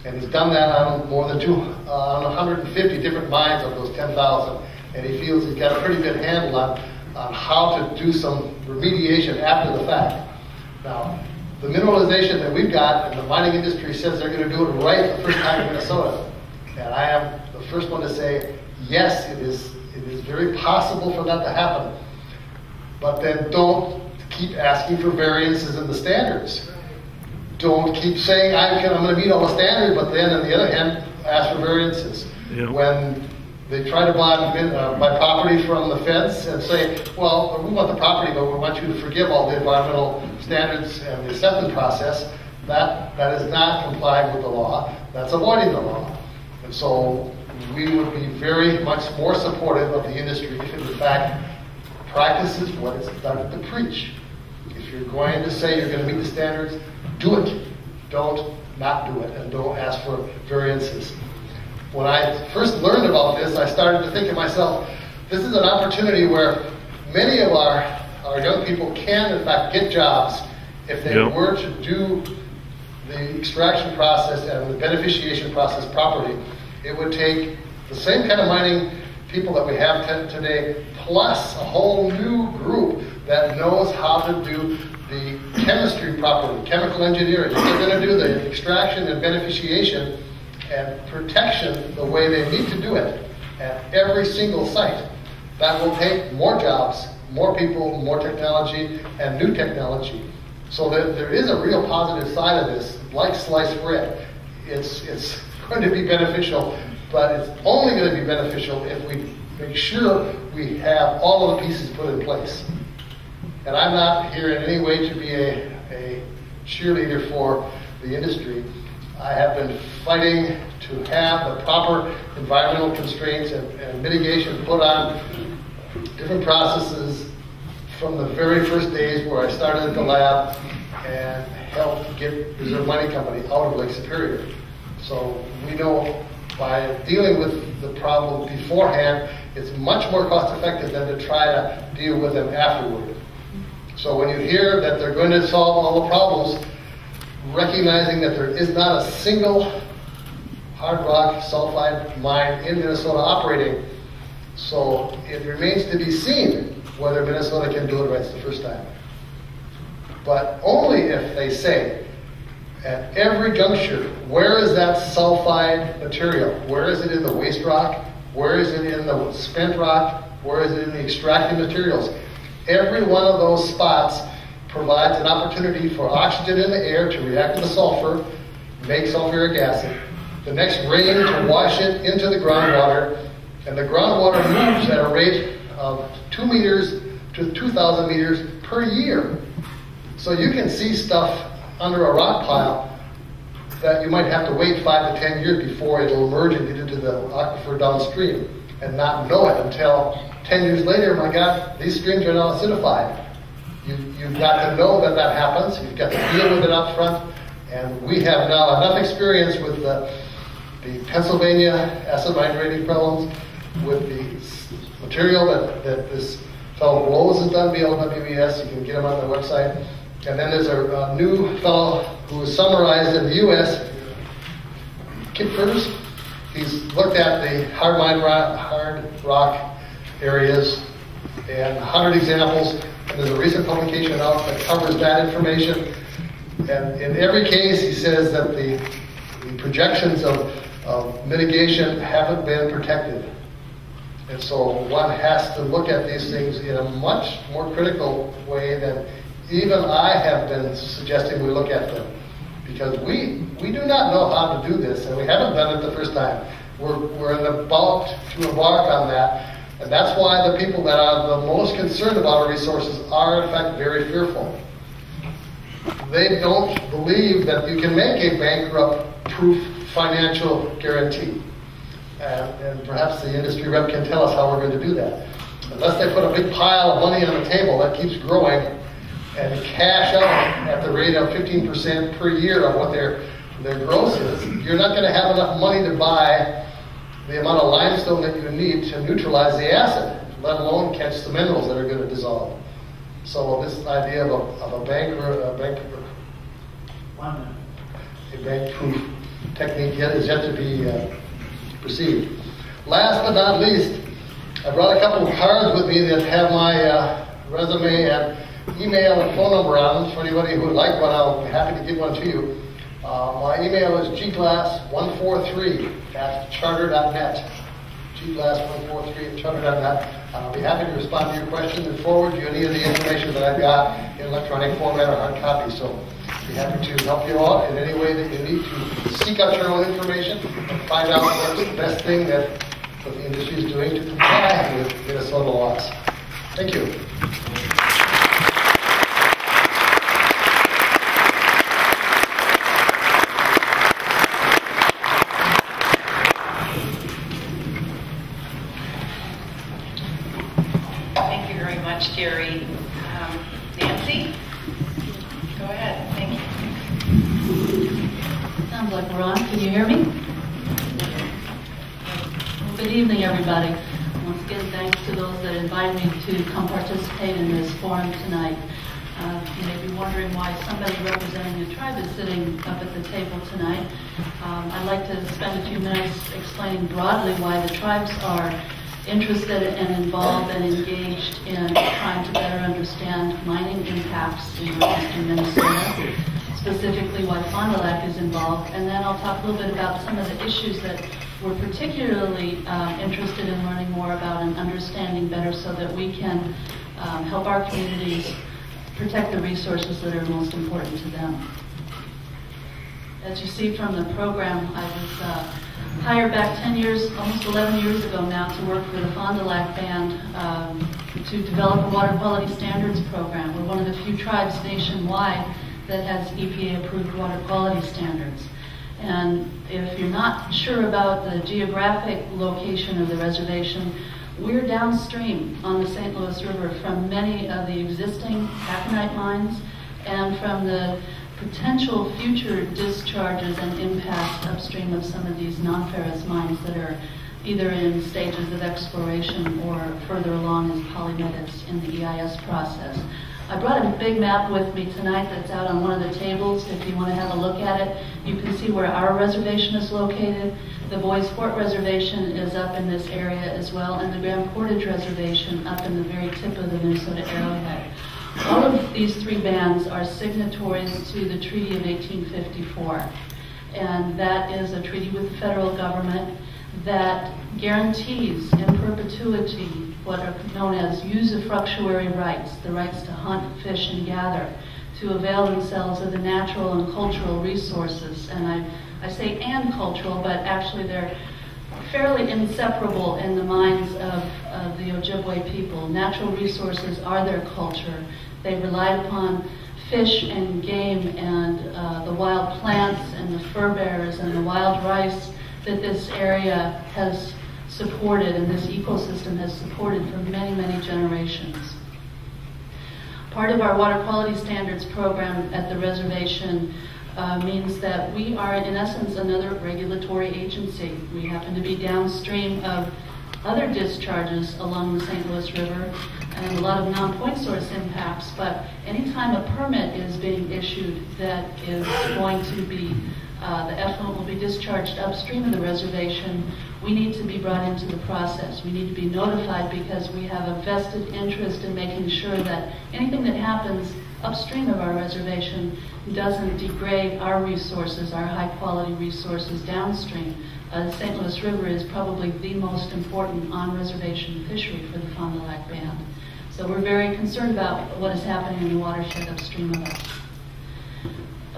And he's done that on more than 150 different mines of those 10,000, and he feels he's got a pretty good handle on how to do some remediation after the fact. Now, the mineralization that we've got, and the mining industry says they're going to do it right the first time in Minnesota. And I am the first one to say, yes, it is very possible for that to happen. But then don't keep asking for variances in the standards. Don't keep saying, I'm going to meet all the standards, but then on the other hand, ask for variances. Yep. When they try to buy property from the fence and say, well, we want the property, but we want you to forgive all the environmental standards and the assessment process, that is not complying with the law. That's avoiding the law. And so we would be very much more supportive of the industry if it in fact practices what it's done to preach. If you're going to say you're going to meet the standards, do it. Don't not do it, and don't ask for variances. When I first learned about this, I started to think to myself, this is an opportunity where many of our young people can, in fact, get jobs if they were to do the extraction process and the beneficiation process properly. It would take the same kind of mining people that we have today, plus a whole new group that knows how to do the chemistry properly, chemical engineering. If they're going to do the extraction and beneficiation and protection the way they need to do it at every single site, that will take more jobs, more people, more technology, and new technology. So there is a real positive side of this, like sliced bread. It's going to be beneficial, but it's only going to be beneficial if we make sure we have all of the pieces put in place. And I'm not here in any way to be a cheerleader for the industry. I have been fighting to have the proper environmental constraints and mitigation put on different processes from the very first days where I started at the lab and helped get Reserve Mining Company out of Lake Superior. So we know by dealing with the problem beforehand, it's much more cost effective than to try to deal with them afterward. So when you hear that they're going to solve all the problems, recognizing that there is not a single hard rock sulfide mine in Minnesota operating, so it remains to be seen whether Minnesota can do it right the first time. But only if they say, at every juncture, where is that sulfide material? Where is it in the waste rock? Where is it in the spent rock? Where is it in the extracted materials? Every one of those spots provides an opportunity for oxygen in the air to react with the sulfur, make sulfuric acid. The next rain to wash it into the groundwater, and the groundwater moves at a rate of 2 meters to 2,000 meters per year. So you can see stuff under a rock pile that you might have to wait 5 to 10 years before it'll emerge and get into the aquifer downstream and not know it until 10 years later. My God, these streams are now acidified. You've got to know that that happens. You've got to deal with it up front. And we have now enough experience with the Pennsylvania acid mine drainage problems, with the material that this fellow Blows has done, BLWES. You can get him on the website. And then there's a new fellow who was summarized in the U.S., Kipfers. He's looked at the hard rock areas and 100 examples. And there's a recent publication out that covers that information. And in every case, he says that the projections of mitigation haven't been protected. And so one has to look at these things in a much more critical way than even I have been suggesting we look at them. Because we do not know how to do this, and we haven't done it the first time. We're about to embark on that. And that's why the people that are the most concerned about our resources are, in fact, very fearful. They don't believe that you can make a bankrupt-proof financial guarantee. And perhaps the industry rep can tell us how we're going to do that. Unless they put a big pile of money on the table that keeps growing and cash out at the rate of 15% per year of what their gross is, you're not going to have enough money to buy the amount of limestone that you need to neutralize the acid, let alone catch the minerals that are going to dissolve. So this idea of a bank-proof technique is yet to be perceived. Last but not least, I brought a couple of cards with me that have my resume and email and phone number on them. For anybody who would like one, I'll be happy to give one to you. My email is gglass143@charter.net. gglass143@charter.net. I'll be happy to respond to your questions and forward you any of the information that I've got in electronic format or hard copy. So I'll be happy to help you out in any way that you need to seek out your own information and find out what's the best thing that the industry is doing to comply with Minnesota laws. Thank you. Jerry. Nancy? Go ahead. Thank you. Sounds like we're on. Can you hear me? Well, good evening, everybody. Once again, thanks to those that invited me to come participate in this forum tonight. You may be wondering why somebody representing the tribe is sitting up at the table tonight. I'd like to spend a few minutes explaining broadly why the tribes are interested and involved and engaged in trying to better understand mining impacts in northeastern Minnesota, specifically why Fond du Lac is involved, and then I'll talk a little bit about some of the issues that we're particularly interested in learning more about and understanding better so that we can help our communities protect the resources that are most important to them. As you see from the program, I was hired back 10 years, almost 11 years ago now, to work for the Fond du Lac Band to develop a water quality standards program. We're one of the few tribes nationwide that has EPA-approved water quality standards. And if you're not sure about the geographic location of the reservation, we're downstream on the St. Louis River from many of the existing taconite mines and from the potential future discharges and impacts upstream of some of these non-ferrous mines that are either in stages of exploration or further along as polymetics in the EIS process. I brought a big map with me tonight that's out on one of the tables. If you want to have a look at it, you can see where our reservation is located. The Boys Fort Reservation is up in this area as well, and the Grand Portage Reservation up in the very tip of the Minnesota Arrowhead. All of these three bands are signatories to the Treaty of 1854, and that is a treaty with the federal government that guarantees in perpetuity what are known as usufructuary rights, the rights to hunt, fish, and gather, to avail themselves of the natural and cultural resources. And I say and cultural, but actually they're fairly inseparable in the minds of the Ojibwe people. Natural resources are their culture. They relied upon fish and game and the wild plants and the fur bearers and the wild rice that this area has supported and this ecosystem has supported for many, many generations. Part of our water quality standards program at the reservation means that we are, in essence, another regulatory agency. We happen to be downstream of other discharges along the St. Louis River and a lot of non-point source impacts, but anytime a permit is being issued that is going to be, the effluent will be discharged upstream of the reservation, we need to be brought into the process. We need to be notified because we have a vested interest in making sure that anything that happens upstream of our reservation doesn't degrade our resources, our high-quality resources downstream. The St. Louis River is probably the most important on-reservation fishery for the Fond du Lac Band. So we're very concerned about what is happening in the watershed upstream of us.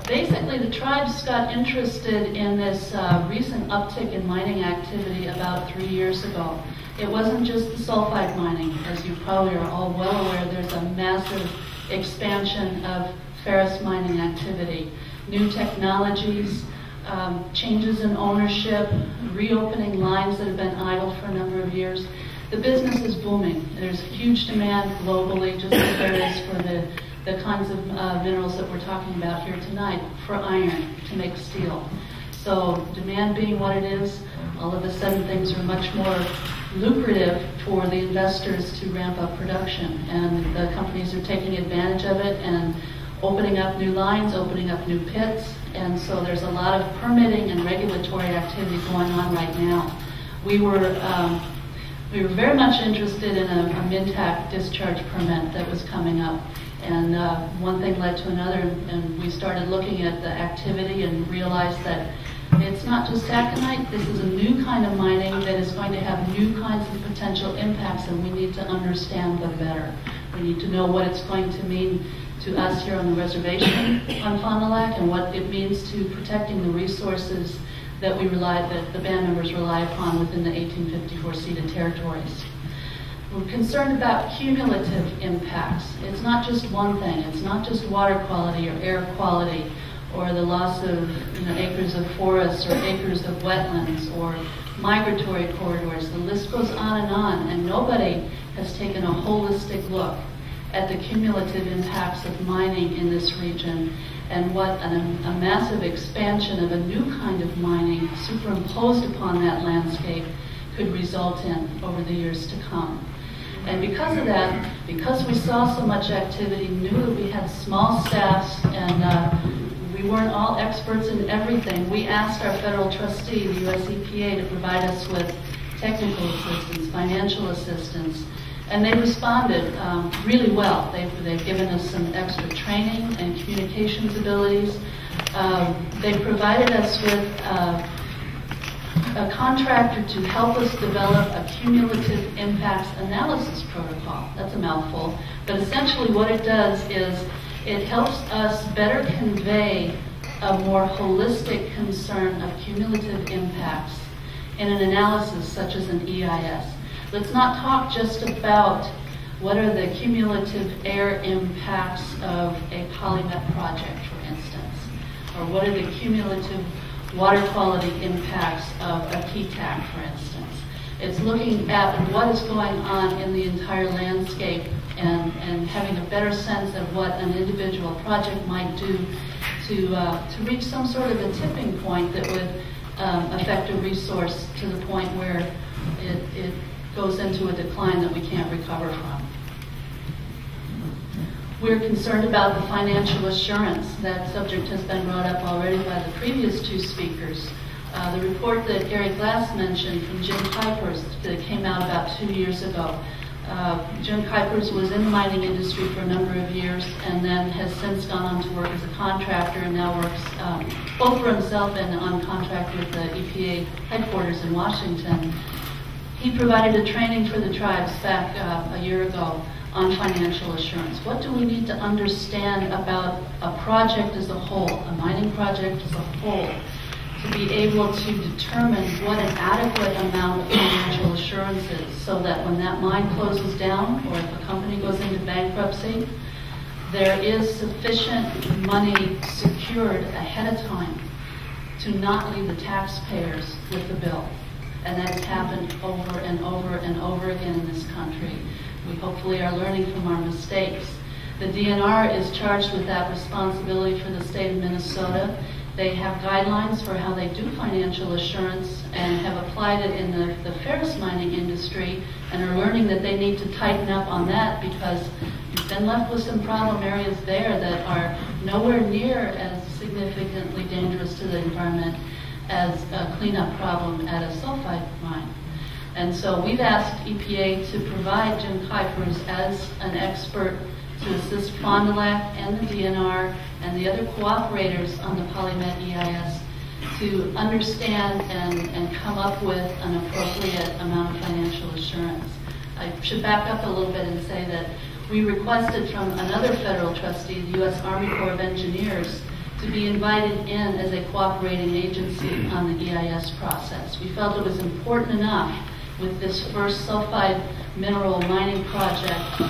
Basically, the tribes got interested in this recent uptick in mining activity about 3 years ago. It wasn't just the sulfide mining. As you probably are all well aware, there's a massive expansion of ferrous mining activity. New technologies, changes in ownership, reopening lines that have been idle for a number of years. The business is booming. There's huge demand globally, just as there is for the kinds of minerals that we're talking about here tonight, for iron to make steel. So demand being what it is, all of a sudden things are much more lucrative for the investors to ramp up production. And the companies are taking advantage of it and opening up new lines, opening up new pits. And so there's a lot of permitting and regulatory activity going on right now. We were very much interested in a MINTAC discharge permit that was coming up. And one thing led to another, and we started looking at the activity and realized that it's not just taconite. This is a new kind of mining that is going to have new kinds of potential impacts, and we need to understand them better. We need to know what it's going to mean to us here on the reservation on Fond du Lac and what it means to protecting the resources that the band members rely upon within the 1854 ceded territories. We're concerned about cumulative impacts. It's not just one thing. It's not just water quality or air quality or the loss of acres of forests or acres of wetlands or migratory corridors. The list goes on, and nobody has taken a holistic look at the cumulative impacts of mining in this region and what a massive expansion of a new kind of mining superimposed upon that landscape could result in over the years to come. And because of that, because we saw so much activity, knew that we had small staffs and we weren't all experts in everything, we asked our federal trustee, the US EPA, to provide us with technical assistance, financial assistance, and they responded really well. They've given us some extra training and communications abilities. They provided us with a contractor to help us develop a cumulative impacts analysis protocol. That's a mouthful, but essentially what it does is it helps us better convey a more holistic concern of cumulative impacts in an analysis such as an EIS. Let's not talk just about what are the cumulative air impacts of a polymet project, for instance, or what are the cumulative water quality impacts of a PTAC, for instance. It's looking at what is going on in the entire landscape and having a better sense of what an individual project might do to reach some sort of a tipping point that would affect a resource to the point where it goes into a decline that we can't recover from. We're concerned about the financial assurance. That subject has been brought up already by the previous two speakers. The report that Gary Glass mentioned from Jim Kuipers that came out about 2 years ago. Jim Kuipers was in the mining industry for a number of years and then has since gone on to work as a contractor and now works both for himself and on contract with the EPA headquarters in Washington. He provided a training for the tribes back a year ago on financial assurance. What do we need to understand about a project as a whole, a mining project as a whole, to be able to determine what an adequate amount of financial assurance is, so that when that mine closes down or if a company goes into bankruptcy, there is sufficient money secured ahead of time to not leave the taxpayers with the bill. And that has happened over and over and over again in this country. We hopefully are learning from our mistakes. The DNR is charged with that responsibility for the state of Minnesota. They have guidelines for how they do financial assurance and have applied it in the ferrous mining industry and are learning that they need to tighten up on that, because you've been left with some problem areas there that are nowhere near as significantly dangerous to the environment as a cleanup problem at a sulfide mine. And so we've asked EPA to provide Jim Kuipers as an expert to assist Fond du Lac and the DNR and the other cooperators on the PolyMet EIS to understand and come up with an appropriate amount of financial assurance. I should back up a little bit and say that we requested from another federal trustee, the U.S. Army Corps of Engineers, to be invited in as a cooperating agency on the EIS process. We felt it was important enough with this first sulfide mineral mining project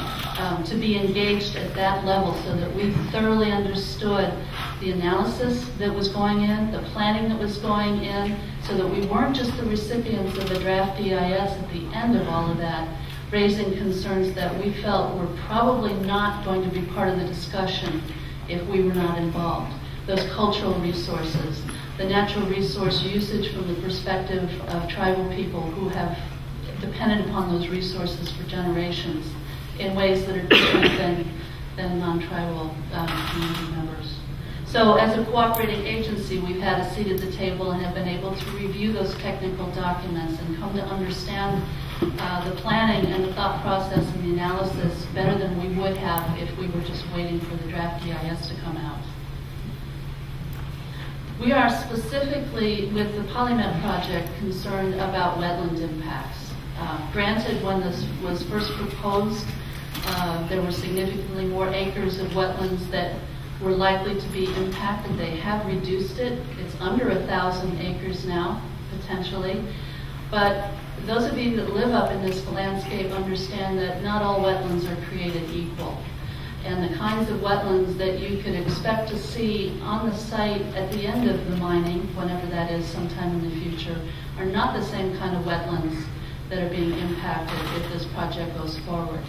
to be engaged at that level, so that we thoroughly understood the analysis that was going in, the planning that was going in, so that we weren't just the recipients of a draft EIS at the end of all of that, raising concerns that we felt were probably not going to be part of the discussion if we were not involved. Those cultural resources, the natural resource usage from the perspective of tribal people who have depended upon those resources for generations in ways that are different than non-tribal community members. So as a cooperating agency, we've had a seat at the table and have been able to review those technical documents and come to understand the planning and the thought process and the analysis better than we would have if we were just waiting for the draft EIS to come out. We are specifically, with the PolyMet project, concerned about wetland impacts. Granted, when this was first proposed, there were significantly more acres of wetlands that were likely to be impacted. They have reduced it. It's under 1,000 acres now, potentially. But those of you that live up in this landscape understand that not all wetlands are created equal. And the kinds of wetlands that you could expect to see on the site at the end of the mining, whenever that is, sometime in the future, are not the same kind of wetlands that are being impacted if this project goes forward.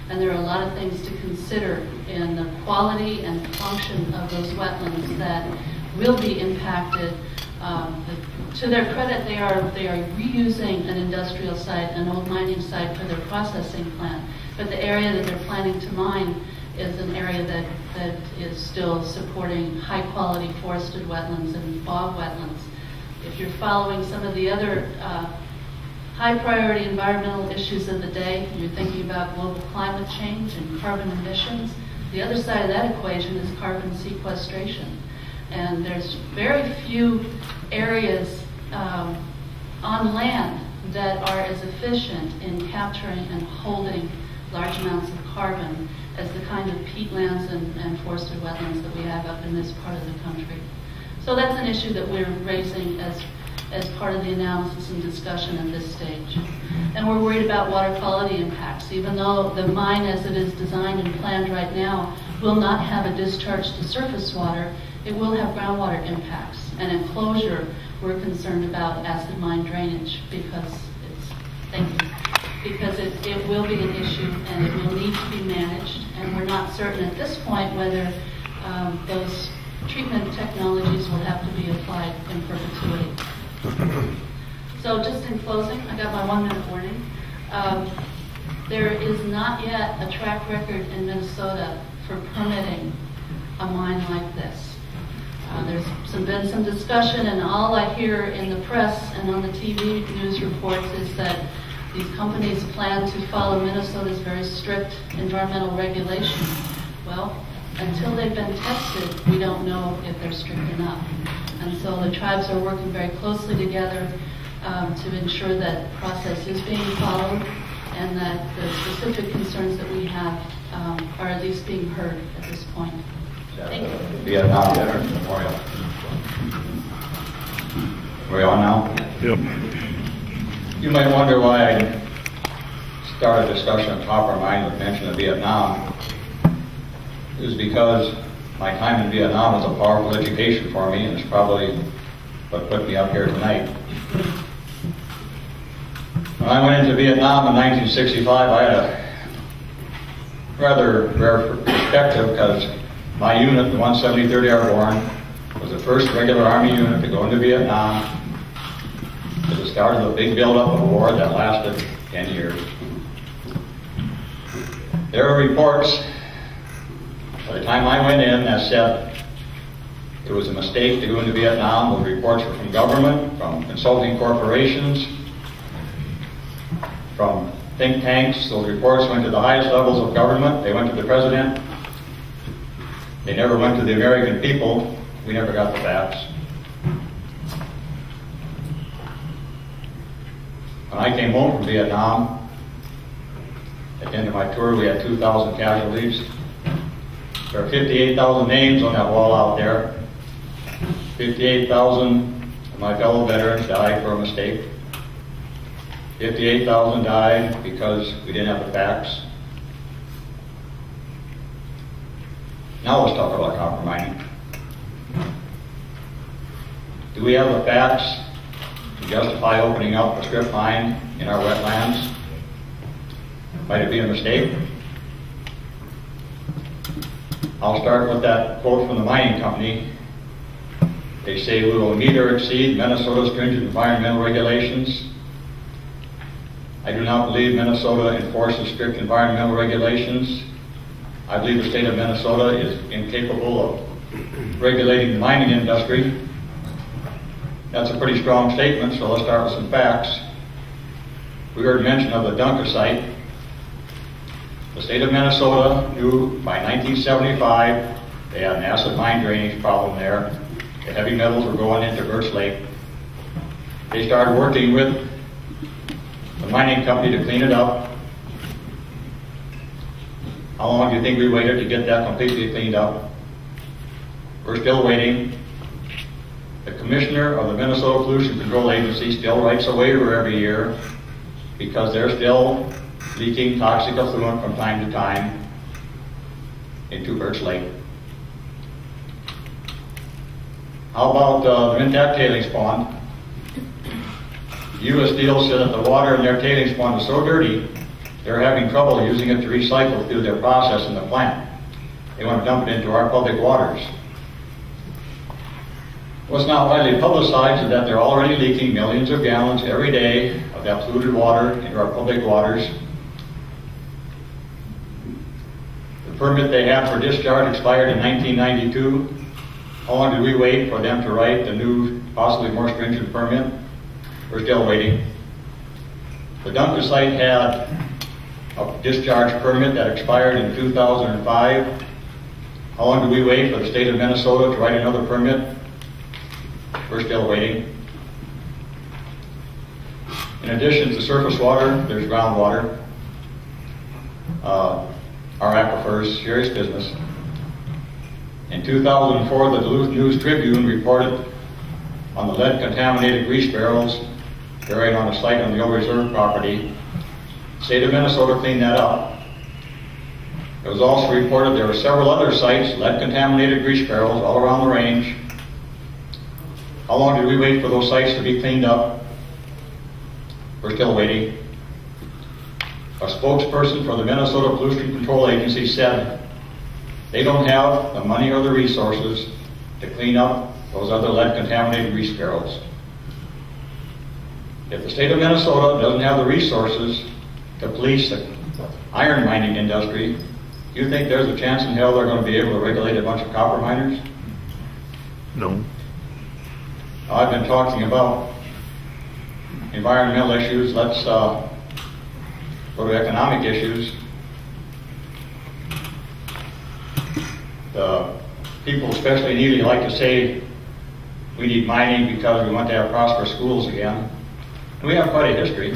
And there are a lot of things to consider in the quality and function of those wetlands that will be impacted. To their credit, they are reusing an industrial site, an old mining site, for their processing plant. But the area that they're planning to mine is an area that is still supporting high-quality forested wetlands and bog wetlands. If you're following some of the other high-priority environmental issues of the day, you're thinking about global climate change and carbon emissions, the other side of that equation is carbon sequestration. And there's very few areas on land that are as efficient in capturing and holding large amounts of carbon as the kind of peatlands and forested wetlands that we have up in this part of the country. So that's an issue that we're raising as part of the analysis and discussion at this stage. And we're worried about water quality impacts. Even though the mine as it is designed and planned right now will not have a discharge to surface water, it will have groundwater impacts. And in closure, we're concerned about acid mine drainage because it will be an issue and it will need to be managed. And we're not certain at this point whether those treatment technologies will have to be applied in perpetuity. So just in closing, I got my 1-minute warning. There is not yet a track record in Minnesota for permitting a mine like this. There's been some discussion, and all I hear in the press and on the TV news reports is that these companies plan to follow Minnesota's very strict environmental regulations. Well, until they've been tested, we don't know if they're strict enough. And so the tribes are working very closely together to ensure that process is being followed and that the specific concerns that we have are at least being heard at this point. Thank you. Vietnam Veterans Memorial. Are we on now? Yep. You might wonder why I started a discussion of copper mining with mention of Vietnam. It was because my time in Vietnam was a powerful education for me, and it's probably what put me up here tonight. When I went into Vietnam in 1965, I had a rather rare perspective because my unit, the 173rd Airborne, was the first regular Army unit to go into Vietnam at the start of the big build-up of a war that lasted 10 years. There are reports, by the time I went in, that said it was a mistake to go into Vietnam. Those reports were from government, from consulting corporations, from think tanks. Those reports went to the highest levels of government. They went to the president. They never went to the American people. We never got the facts. When I came home from Vietnam, at the end of my tour, we had 2,000 casualties. There are 58,000 names on that wall out there. 58,000 of my fellow veterans died for a mistake. 58,000 died because we didn't have the facts. Now let's talk about copper mining. Do we have the facts to justify opening up a strip mine in our wetlands? Might it be a mistake? I'll start with that quote from the mining company. They say we will meet or exceed Minnesota's stringent environmental regulations. I do not believe Minnesota enforces strict environmental regulations. I believe the state of Minnesota is incapable of regulating the mining industry. That's a pretty strong statement, so let's start with some facts. We heard mention of the Dunker site. The state of Minnesota knew by 1975 they had an acid mine drainage problem there. The heavy metals were going into Birch Lake. They started working with the mining company to clean it up. How long do you think we waited to get that completely cleaned up? We're still waiting. The commissioner of the Minnesota Pollution Control Agency still writes a waiver every year because they're still leaking toxic effluent from time to time into Birch Lake. How about the Mintac tailings pond? U.S. Steel said that the water in their tailings pond is so dirty, they're having trouble using it to recycle through their process in the plant. They want to dump it into our public waters. What's not widely publicized is that they're already leaking millions of gallons every day of that polluted water into our public waters. The permit they have for discharge expired in 1992. How long did we wait for them to write the new, possibly more stringent permit? We're still waiting. The Dunker site had a discharge permit that expired in 2005. How long did we wait for the state of Minnesota to write another permit? We're still waiting. In addition to surface water, there's groundwater. Our aquifers, serious business. In 2004, the Duluth News-Tribune reported on the lead-contaminated grease barrels buried on a site on the old reserve property. The state of Minnesota cleaned that up. It was also reported there were several other sites, lead-contaminated grease barrels all around the range. How long did we wait for those sites to be cleaned up? We're still waiting. A spokesperson for the Minnesota Pollution Control Agency said they don't have the money or the resources to clean up those other lead-contaminated grease barrels. If the state of Minnesota doesn't have the resources to police the iron mining industry, do you think there's a chance in hell they're going to be able to regulate a bunch of copper miners? No. I've been talking about environmental issues. Let's go to economic issues. The people, especially in Ely, like to say we need mining because we want to have prosperous schools again. We have quite a history.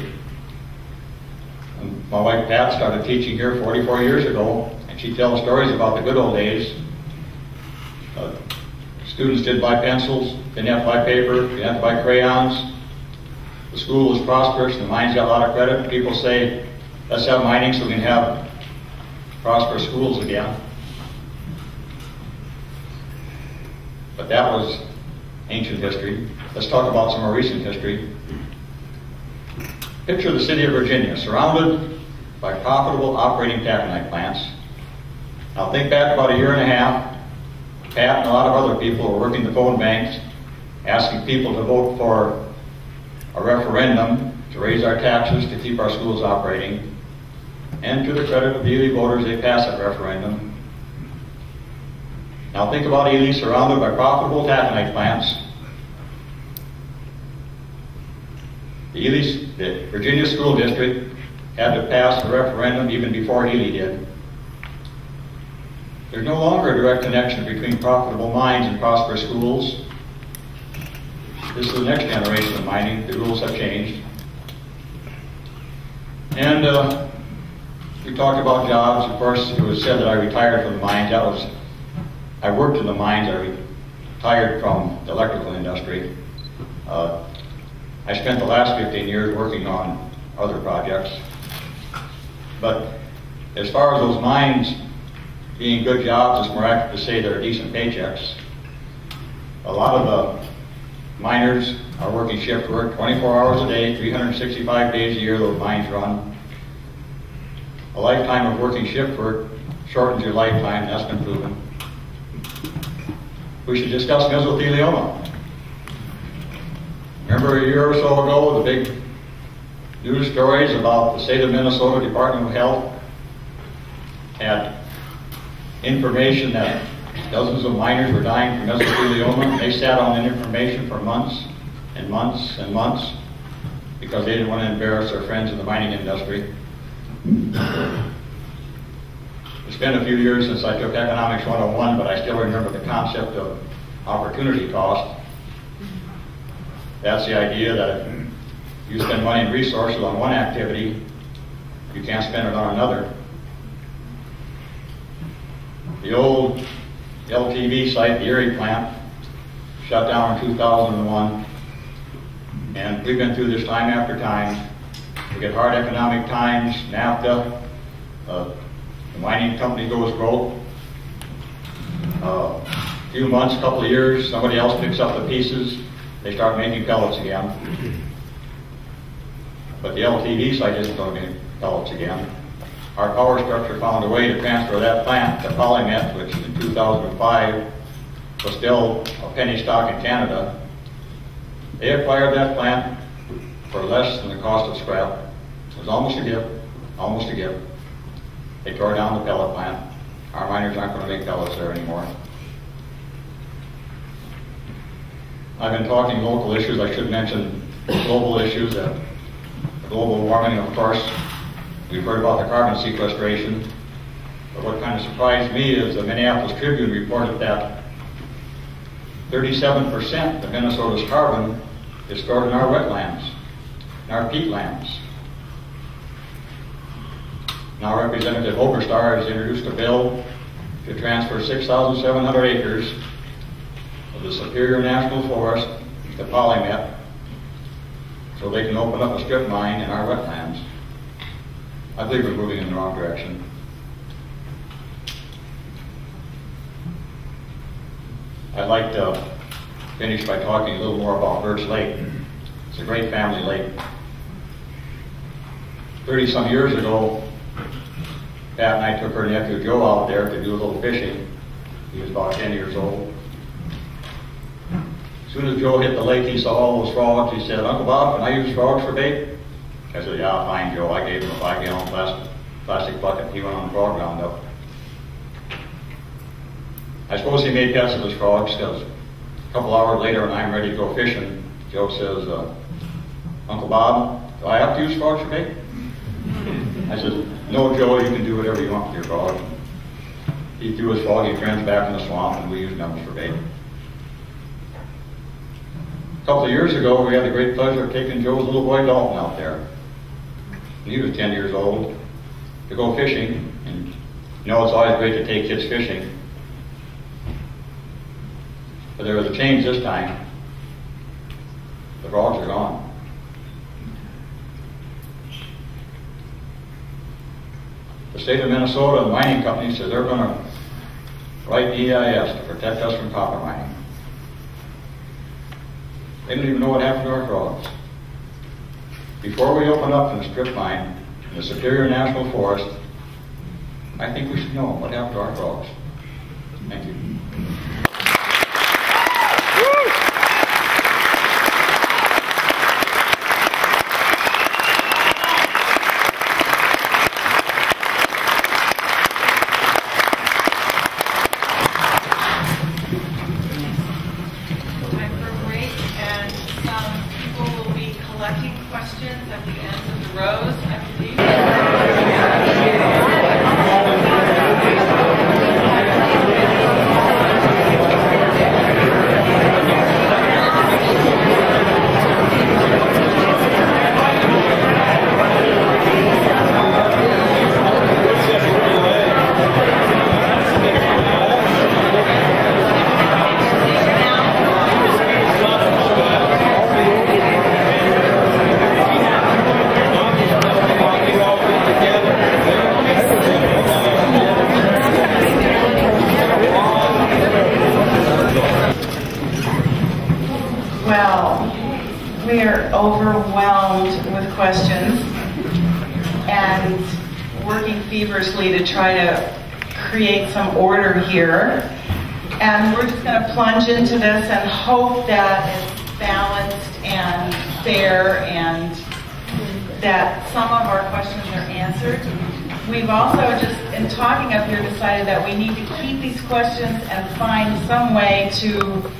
My wife Pat started teaching here 44 years ago, and she tells stories about the good old days. Students didn't buy pencils, didn't have to buy paper, didn't have to buy crayons. The school was prosperous, the mines got a lot of credit. People say, let's have mining so we can have prosperous schools again. But that was ancient history. Let's talk about some more recent history. Picture the city of Virginia, surrounded by profitable operating taconite plants. Now think back about a year and a half. Pat and a lot of other people were working the phone banks, asking people to vote for a referendum to raise our taxes to keep our schools operating. And to the credit of the Ely voters, they passed that referendum. Now think about Ely surrounded by profitable taconite plants. The Virginia School District had to pass a referendum even before Ely did. There's no longer a direct connection between profitable mines and prosperous schools. This is the next generation of mining. The rules have changed. And we talked about jobs. Of course, it was said that I retired from the mines. I worked in the mines. I retired from the electrical industry. I spent the last 15 years working on other projects. But as far as those mines being good jobs, it's more accurate to say they're decent paychecks. A lot of the miners are working shift work, 24 hours a day, 365 days a year those mines run. A lifetime of working shift work shortens your lifetime, that's been proven. We should discuss mesothelioma. Remember a year or so ago, the big news stories about the state of Minnesota Department of Health had information that dozens of miners were dying from mesothelioma. They sat on that information for months and months and months because they didn't want to embarrass their friends in the mining industry. It's been a few years since I took Economics 101, but I still remember the concept of opportunity cost. That's the idea that if you spend money and resources on one activity, you can't spend it on another. The old LTV site, the Erie plant, shut down in 2001, and we've been through this time after time. We get hard economic times, NAFTA, the mining company goes broke. A few months, a couple of years, somebody else picks up the pieces, they start making pellets again. But the LTV site isn't going to make pellets again. Our power structure found a way to transfer that plant to Polymet, which in 2005 was still a penny stock in Canada. They acquired that plant for less than the cost of scrap. It was almost a gift, almost a gift. They tore down the pellet plant. Our miners aren't going to make pellets there anymore. I've been talking local issues. I should mention global issues, global warming, of course. We've heard about the carbon sequestration. But what kind of surprised me is the Minneapolis Tribune reported that 37% of Minnesota's carbon is stored in our wetlands, in our peatlands. Now Representative Oberstar has introduced a bill to transfer 6,700 acres of the Superior National Forest to Polymet so they can open up a strip mine in our wetlands. I believe we're moving in the wrong direction. I'd like to finish by talking a little more about Birch Lake. It's a great family lake. 30-some years ago, Pat and I took her nephew Joe out there to do a little fishing. He was about 10 years old. As soon as Joe hit the lake, he saw all those frogs. He said, "Uncle Bob, can I use frogs for bait?" I said, "Yeah, fine, Joe." I gave him a 5-gallon plastic bucket. He went on the frog roundup. I suppose he made pets of his frogs because a couple hours later when I'm ready to go fishing, Joe says, "Uncle Bob, do I have to use frogs for bait?" I said, "No, Joe, you can do whatever you want with your frog." He threw his froggy friends back in the swamp and we used them for bait. A couple of years ago, we had the great pleasure of taking Joe's little boy Dalton out there. He was 10 years old to go fishing. And you know, it's always great to take kids fishing. But there was a change this time. The frogs are gone. The state of Minnesota, the mining company, says they're going to write EIS to protect us from copper mining. They don't even know what happened to our frogs. Before we open up in the strip mine in the Superior National Forest, I think we should know what happened to our frogs. Thank you. Time for a break, and some people will be collecting questions at the end of the rows, I believe. Well, we are overwhelmed with questions and working feverishly to try to create some order here. And we're just going to plunge into this and hope that it's balanced and fair and that some of our questions are answered. We've also just, in talking up here, decided that we need to keep these questions and find some way to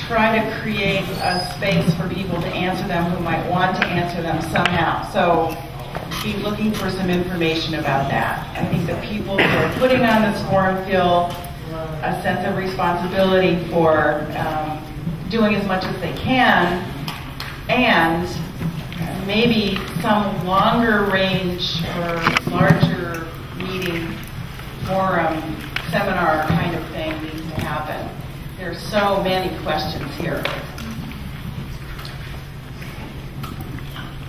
try to create a space for people to answer them who might want to answer them somehow. So be looking for some information about that. I think the people who are putting on this forum feel a sense of responsibility for doing as much as they can, and maybe some longer range or larger meeting, forum, seminar kind of thing needs to happen. There's so many questions here.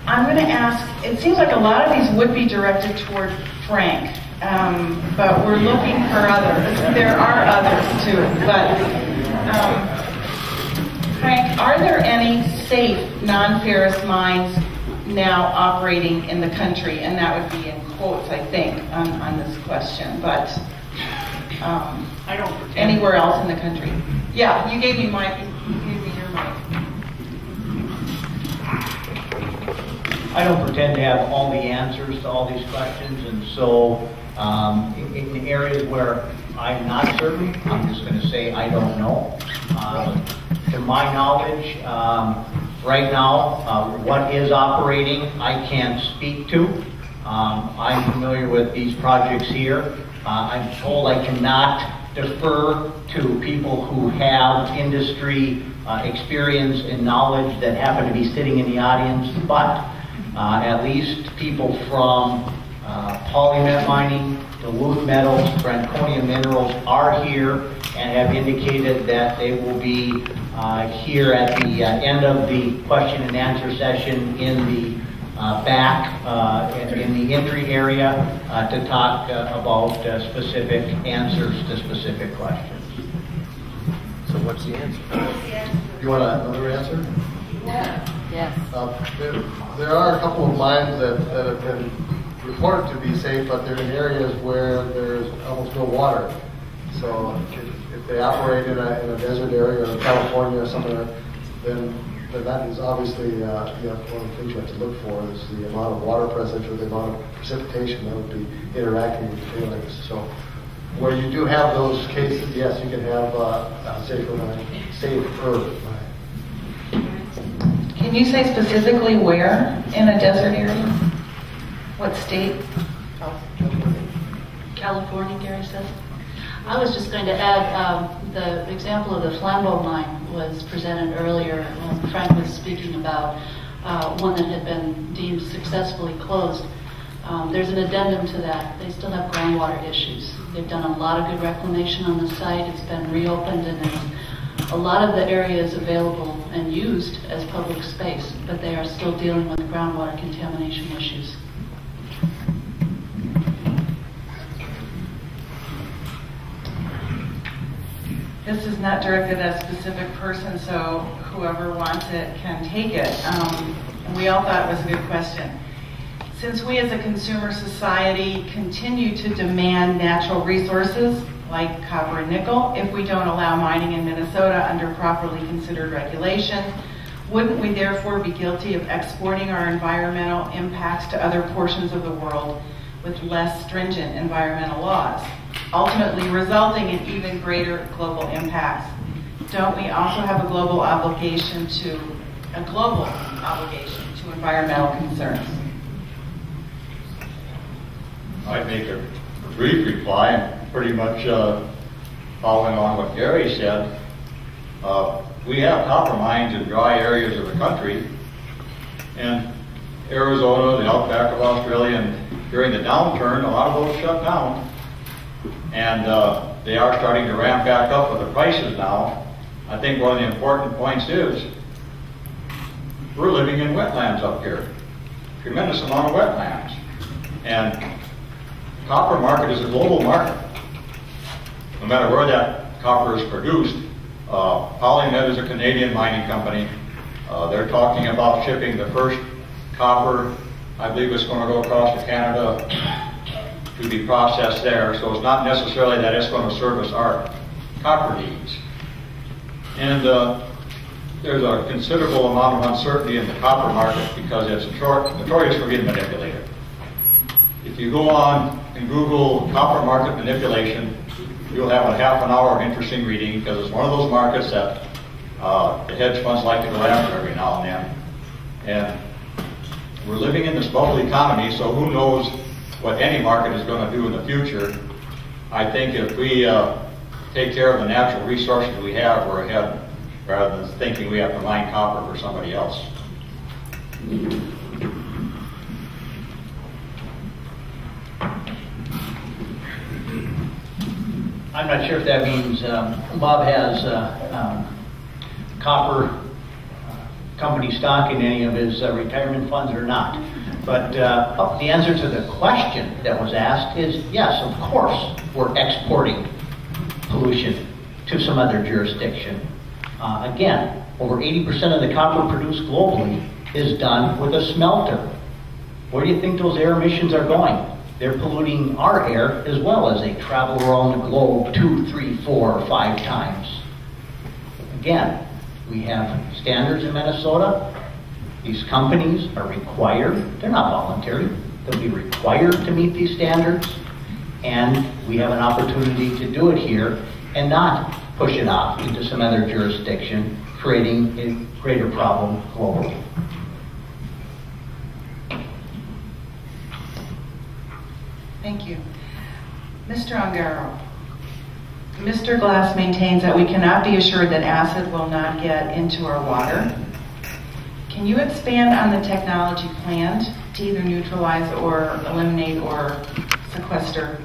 I'm going to ask, it seems like a lot of these would be directed toward Frank, but we're looking for others. There are others too, but Frank, are there any safe non-ferrous mines now operating in the country? And that would be in quotes, I think, on this question, but I don't pretend. Anywhere else in the country? Yeah, you gave me your mic. I don't pretend to have all the answers to all these questions, and so in areas where I'm not certain, I'm just going to say I don't know. To my knowledge, right now, what is operating, I can't speak to. I'm familiar with these projects here. I'm told I cannot defer to people who have industry experience and knowledge that happen to be sitting in the audience, but at least people from Polymet Mining, Duluth Metals, Franconia Minerals are here and have indicated that they will be here at the end of the question and answer session in the back in the entry area to talk about specific answers to specific questions. So what's the answer? You want another answer? Yes. There are a couple of mines that have been reported to be safe, but they're in areas where there's almost no water. So if they operate in a desert area or California or something, then that is obviously one of the things you have to look for is the amount of water presence or the amount of precipitation that would be interacting with the tailings. So where you do have those cases, yes, you can have a safer mine. Can you say specifically where in a desert area? What state? California, Gary says. I was just going to add, the example of the Flambeau mine was presented earlier when Frank was speaking about one that had been deemed successfully closed. There's an addendum to that. They still have groundwater issues. They've done a lot of good reclamation on the site. It's been reopened, and a lot of the area is available and used as public space, but they are still dealing with groundwater contamination issues. This is not directed at a specific person, so whoever wants it can take it. And we all thought it was a good question. Since we as a consumer society continue to demand natural resources like copper and nickel, if we don't allow mining in Minnesota under properly considered regulation, wouldn't we therefore be guilty of exporting our environmental impacts to other portions of the world with less stringent environmental laws, ultimately resulting in even greater global impacts? Don't we also have a global obligation to environmental concerns? I'd make a brief reply, pretty much following on what Gary said. We have copper mines in dry areas of the country, and Arizona, the outback of Australia, and during the downturn, a lot of those shut down. And they are starting to ramp back up with the prices now. I think one of the important points is we're living in wetlands up here. Tremendous amount of wetlands. And copper market is a global market. No matter where that copper is produced, PolyMet is a Canadian mining company. They're talking about shipping the first copper. I believe it's going to go across to Canada to be processed there. So it's not necessarily that it's going to service our copper needs. And there's a considerable amount of uncertainty in the copper market because it's notorious for being manipulated. If you go on and Google copper market manipulation, you'll have a half an hour of interesting reading because it's one of those markets that the hedge funds like to go after every now and then. And we're living in this bubble economy, so who knows what any market is going to do in the future. I think if we take care of the natural resources we have, we're ahead rather than thinking we have to mine copper for somebody else. I'm not sure if that means Bob has copper company stock in any of his retirement funds or not. But the answer to the question that was asked is yes, of course, we're exporting pollution to some other jurisdiction. Again, over 80% of the copper produced globally is done with a smelter. Where do you think those air emissions are going? They're polluting our air as well as they travel around the globe 2, 3, 4, or 5 times. Again, we have standards in Minnesota. These companies are required, they're not voluntary, they'll be required to meet these standards, and we have an opportunity to do it here and not push it off into some other jurisdiction, creating a greater problem globally. Thank you. Mr. Ongaro, Mr. Glass maintains that we cannot be assured that acid will not get into our water. Can you expand on the technology planned to either neutralize or eliminate or sequester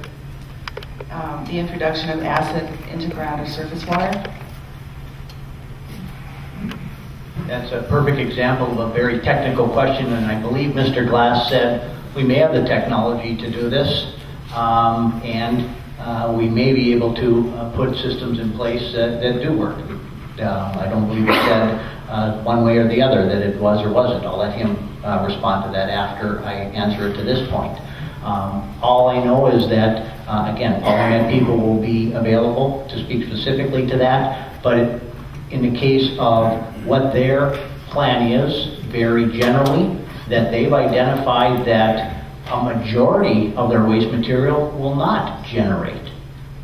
the introduction of acid into ground or surface water? That's a perfect example of a very technical question, and I believe Mr. Glass said we may have the technology to do this, and we may be able to put systems in place that do work. I don't believe it said one way or the other that it was or wasn't. I'll let him respond to that after I answer it to this point. All I know is that, again, PolyMet people will be available to speak specifically to that, but in the case of what their plan is, very generally, that they've identified that a majority of their waste material will not generate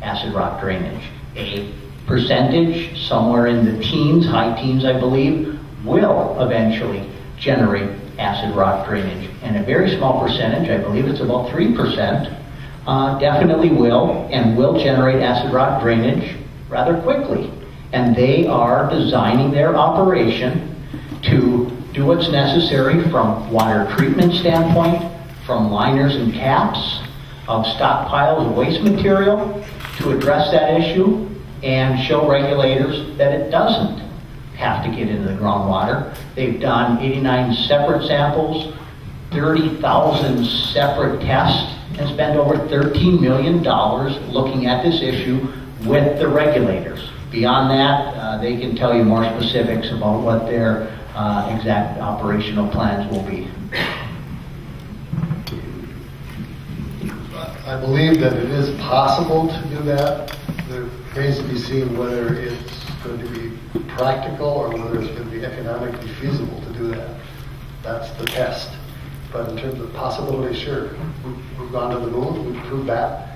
acid rock drainage. A percentage, somewhere in the teens, high teens I believe, will eventually generate acid rock drainage. And a very small percentage, I believe it's about 3%, definitely will, and will generate acid rock drainage rather quickly. And they are designing their operation to do what's necessary from water treatment standpoint, from liners and caps of stockpiles of waste material to address that issue and show regulators that it doesn't have to get into the groundwater. They've done 89 separate samples, 30,000 separate tests, and spent over $13 million looking at this issue with the regulators. Beyond that, they can tell you more specifics about what their exact operational plans will be. I believe that it is possible to do that. There remains to be seen whether it's going to be practical or whether it's going to be economically feasible to do that. That's the test. But in terms of possibility, sure. We've gone to the moon, we've proved that.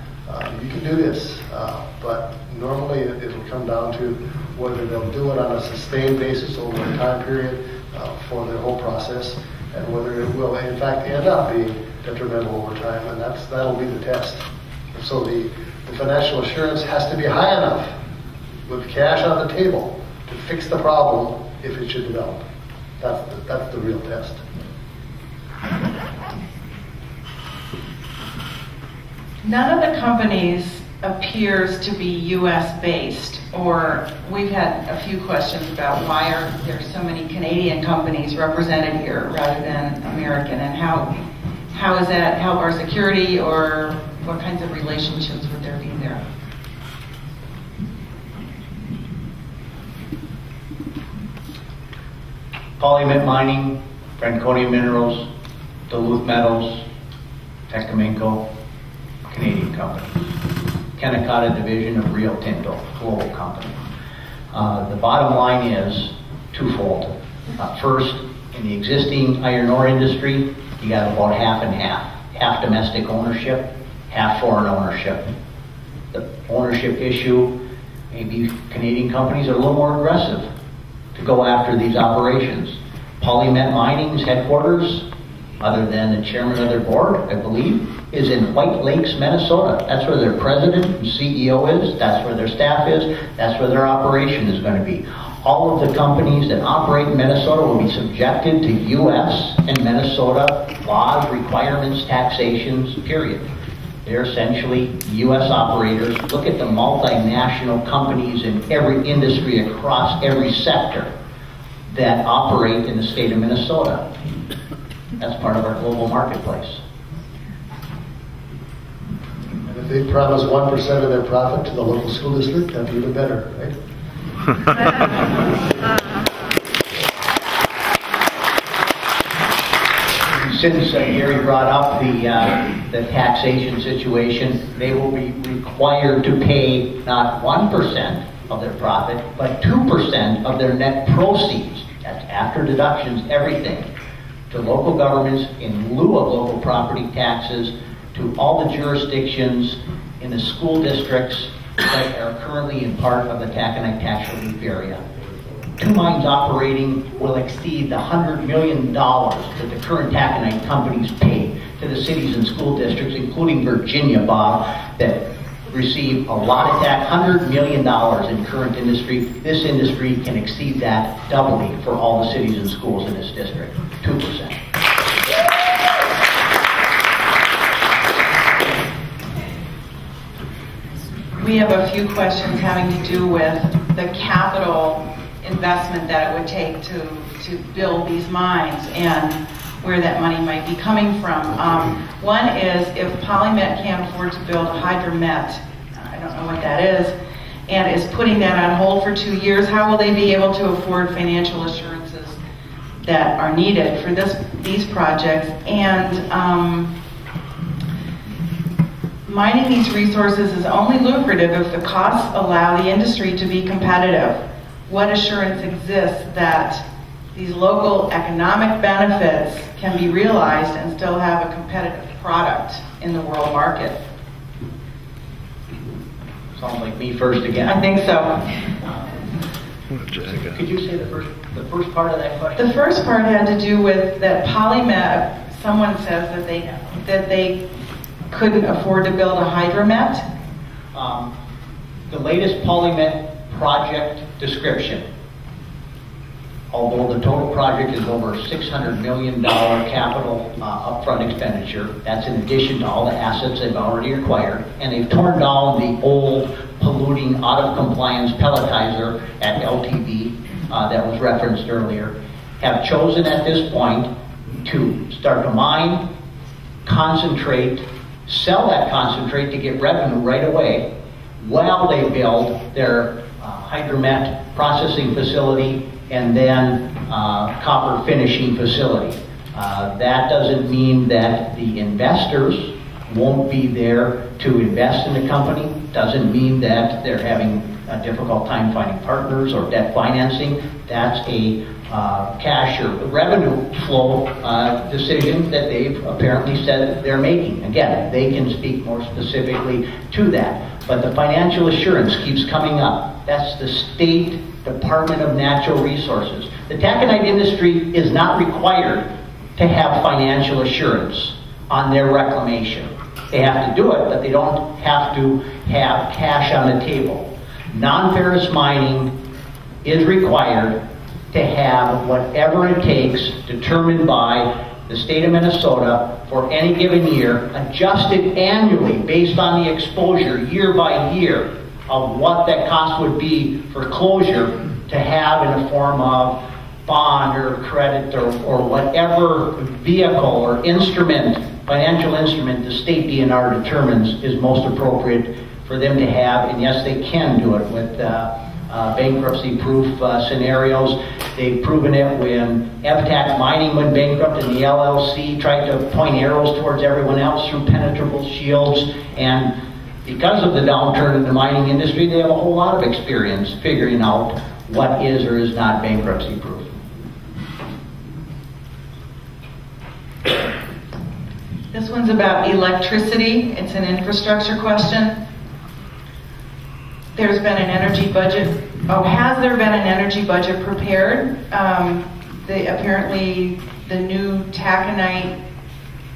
You can do this, but normally it'll come down to whether they'll do it on a sustained basis over a time period for their whole process, and whether it will in fact end up being detrimental over time, and that'll be the test. And so the financial assurance has to be high enough with cash on the table to fix the problem if it should develop. That's the real test. None of the companies appears to be U.S. based, or we've had a few questions about why are there so many Canadian companies represented here rather than American, and how is that help our security, or what kinds of relationships would there be there? Polymet Mining, Franconia Minerals, Duluth Metals, Tecominco, Canadian companies. Kennecott division of Rio Tinto, global company. The bottom line is twofold. First, in the existing iron ore industry, you got about half and half. Half domestic ownership, half foreign ownership. The ownership issue, maybe Canadian companies are a little more aggressive to go after these operations. Polymet Mining's headquarters, other than the chairman of their board, I believe, is in White Lakes, Minnesota. That's where their president and CEO is, that's where their staff is, that's where their operation is going to be. All of the companies that operate in Minnesota will be subjected to U.S. and Minnesota laws, requirements, taxations, period. They're essentially U.S. operators. Look at the multinational companies in every industry across every sector that operate in the state of Minnesota. That's part of our global marketplace. And if they promise 1% of their profit to the local school district, that'd be even better, right? Since Gary brought up the taxation situation, they will be required to pay not 1% of their profit, but 2% of their net proceeds. That's after deductions, everything, to local governments in lieu of local property taxes, to all the jurisdictions in the school districts that are currently in part of the taconite tax relief area. Two mines operating will exceed the $100 million that the current taconite companies pay to the cities and school districts, including Virginia, Bob, that receive a lot of tax, $100 million in current industry. This industry can exceed that doubly for all the cities and schools in this district, 2%. We have a few questions having to do with the capital investment that it would take to build these mines and where that money might be coming from. One is if Polymet can't afford to build a hydromet, I don't know what that is, and is putting that on hold for 2 years, how will they be able to afford financial assurances that are needed for these projects? And mining these resources is only lucrative if the costs allow the industry to be competitive. What assurance exists that these local economic benefits can be realized and still have a competitive product in the world market? Sounds like me first again. I think so. Could you say the first part of that question? The first part had to do with that Polymet, someone says that they couldn't afford to build a hydromet? The latest polymet project description, although the total project is over $600 million capital upfront expenditure, that's in addition to all the assets they've already acquired, and they've torn down the old polluting out of compliance pelletizer at LTV that was referenced earlier, have chosen at this point to start to mine, concentrate, sell that concentrate to get revenue right away while they build their hydromet processing facility and then copper finishing facility. That doesn't mean that the investors won't be there to invest in the company. Doesn't mean that they're having a difficult time finding partners or debt financing. That's a cash or revenue flow decision that they've apparently said they're making. Again, they can speak more specifically to that. But the financial assurance keeps coming up. That's the State Department of Natural Resources. The taconite industry is not required to have financial assurance on their reclamation. They have to do it, but they don't have to have cash on the table. Non-ferrous mining is required to have whatever it takes determined by the state of Minnesota for any given year, adjusted annually based on the exposure year by year of what that cost would be for closure to have in the form of bond or credit or whatever vehicle or instrument, financial instrument the state DNR determines is most appropriate for them to have. And yes, they can do it with bankruptcy-proof scenarios. They've proven it when FTAC Mining went bankrupt and the LLC tried to point arrows towards everyone else through penetrable shields. And because of the downturn in the mining industry, they have a whole lot of experience figuring out what is or is not bankruptcy-proof. This one's about electricity. It's an infrastructure question. There's been an energy budget. Has there been an energy budget prepared? Apparently the new taconite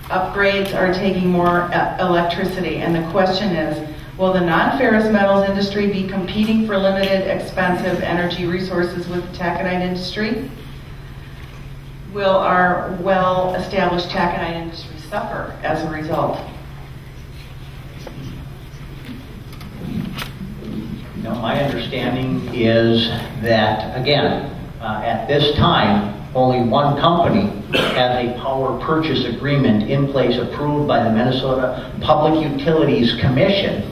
upgrades are taking more electricity. And the question is, will the non-ferrous metals industry be competing for limited, expensive energy resources with the taconite industry? Will our well-established taconite industry suffer as a result? Now, my understanding is that, again, at this time, only one company has a power purchase agreement in place approved by the Minnesota Public Utilities Commission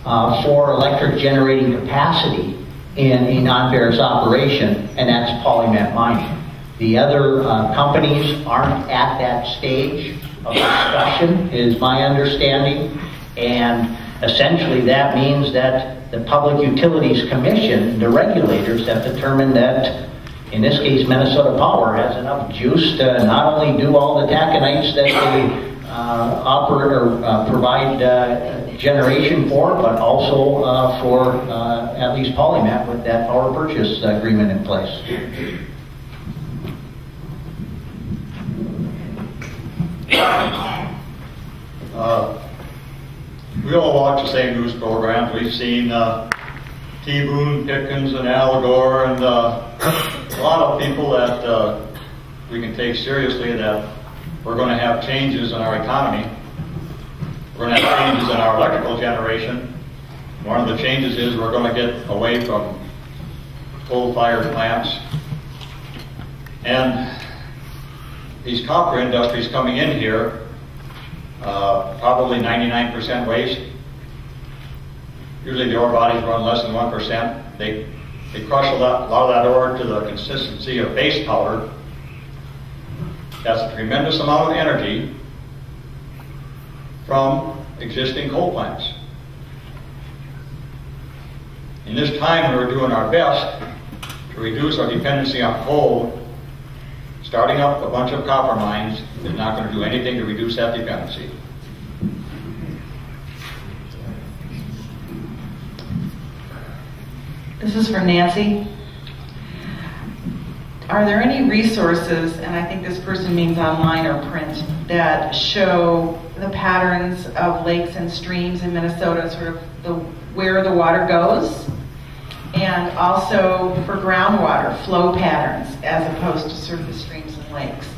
for electric generating capacity in a non-ferrous operation, and that's polymet mining. The other companies aren't at that stage of discussion, is my understanding, and essentially that means that the Public Utilities Commission, the regulators, have determined that, in this case, Minnesota Power has enough juice to not only do all the taconites that they operate or provide generation for, but also for at least polymet with that power purchase agreement in place. We all watch the same news programs. We've seen T. Boone Pickens and Al Gore and a lot of people that we can take seriously that we're going to have changes in our economy. We're going to have changes in our electrical generation. One of the changes is we're going to get away from coal-fired plants. And these copper industries coming in here, probably 99% waste. Usually the ore bodies run less than 1%. They crush a lot of that ore to the consistency of base powder. That's a tremendous amount of energy from existing coal plants. In this time, we're doing our best to reduce our dependency on coal. Starting up a bunch of copper mines is not going to do anything to reduce that dependency. This is for Nancy. are there any resources, and I think this person means online or print, that show the patterns of lakes and streams in Minnesota, sort of where the water goes, and also for groundwater flow patterns as opposed to surface streams and lakes?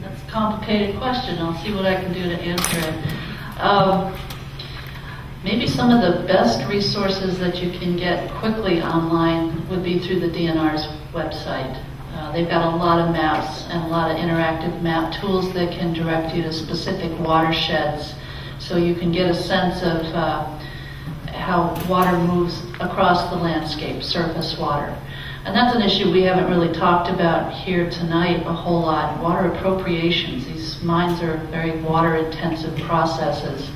That's a complicated question. I'll see what I can do to answer it. Maybe some of the best resources that you can get quickly online would be through the DNR's website. They've got a lot of maps and a lot of interactive map tools that can direct you to specific watersheds, so you can get a sense of how water moves across the landscape, surface water. And that's an issue we haven't really talked about here tonight a whole lot. Water appropriations. These mines are very water-intensive processes.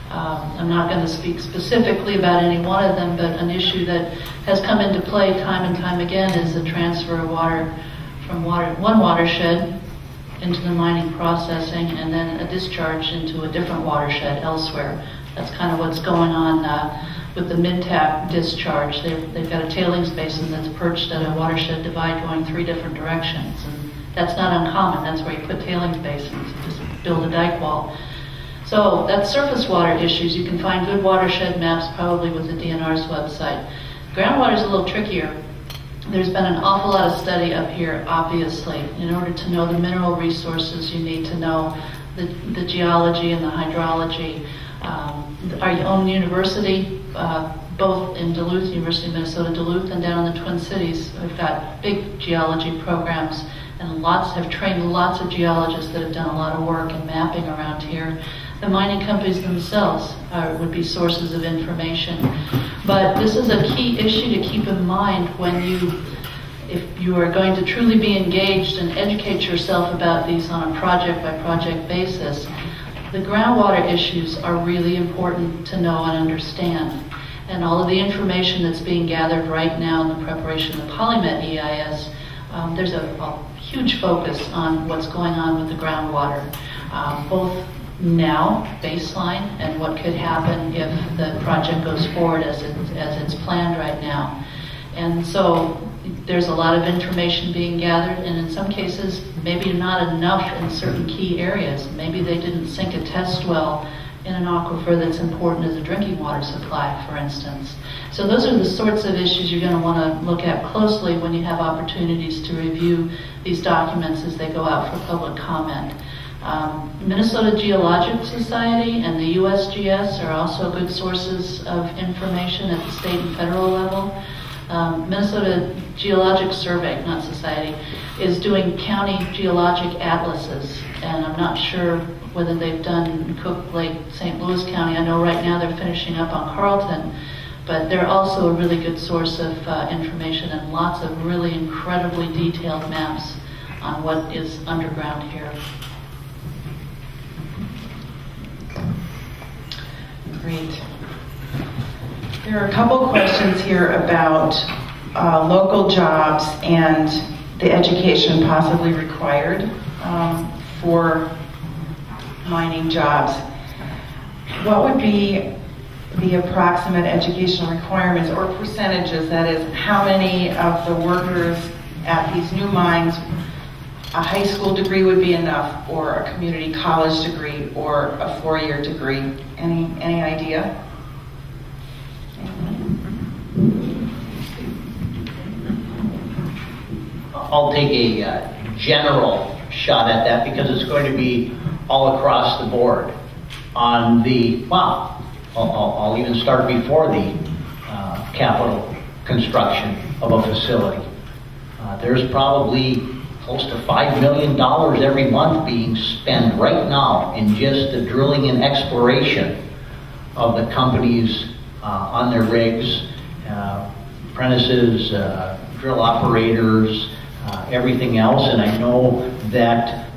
I'm not going to speak specifically about any one of them, but an issue that has come into play time and time again is the transfer of water from one watershed into the mining processing and then a discharge into a different watershed elsewhere. That's kind of what's going on with the mid-tap discharge. They've got a tailings basin that's perched at a watershed divide going 3 different directions. And that's not uncommon. That's where you put tailings basins, just build a dike wall. So that's surface water issues. You can find good watershed maps probably with the DNR's website. Groundwater is a little trickier. There's been an awful lot of study up here, obviously. In order to know the mineral resources, you need to know the geology and the hydrology. Our own university, both in Duluth, University of Minnesota Duluth, and down in the Twin Cities, we've got big geology programs and have trained lots of geologists that have done a lot of work in mapping around here. The mining companies themselves would be sources of information. But this is a key issue to keep in mind if you are going to truly be engaged and educate yourself about these on a project-by-project basis. The groundwater issues are really important to know and understand. And all of the information that's being gathered right now in the preparation of the PolyMet EIS, there's a huge focus on what's going on with the groundwater, both now, baseline, and what could happen if the project goes forward as it's planned right now. And so there's a lot of information being gathered, and in some cases, maybe not enough in certain key areas. Maybe they didn't sink a test well in an aquifer that's important as a drinking water supply, for instance. So those are the sorts of issues you're going to want to look at closely when you have opportunities to review these documents as they go out for public comment. Minnesota Geologic Society and the USGS are also good sources of information at the state and federal level. Minnesota Geologic Survey, not Society, is doing county geologic atlases, and I'm not sure whether they've done Cook Lake, St. Louis County. I know right now they're finishing up on Carlton, but they're also a really good source of information and lots of really incredibly detailed maps on what is underground here. Great. There are a couple questions here about local jobs and the education possibly required for mining jobs. What would be the approximate educational requirements or percentages? That is, how many of the workers at these new mines, a high school degree would be enough, or a community college degree, or a 4-year degree? Any idea? I'll take a general shot at that because it's going to be all across the board. On the, well, I'll even start before the capital construction of a facility. There's probably close to $5 million every month being spent right now in just the drilling and exploration of the companies on their rigs, apprentices, drill operators, everything else. And I know that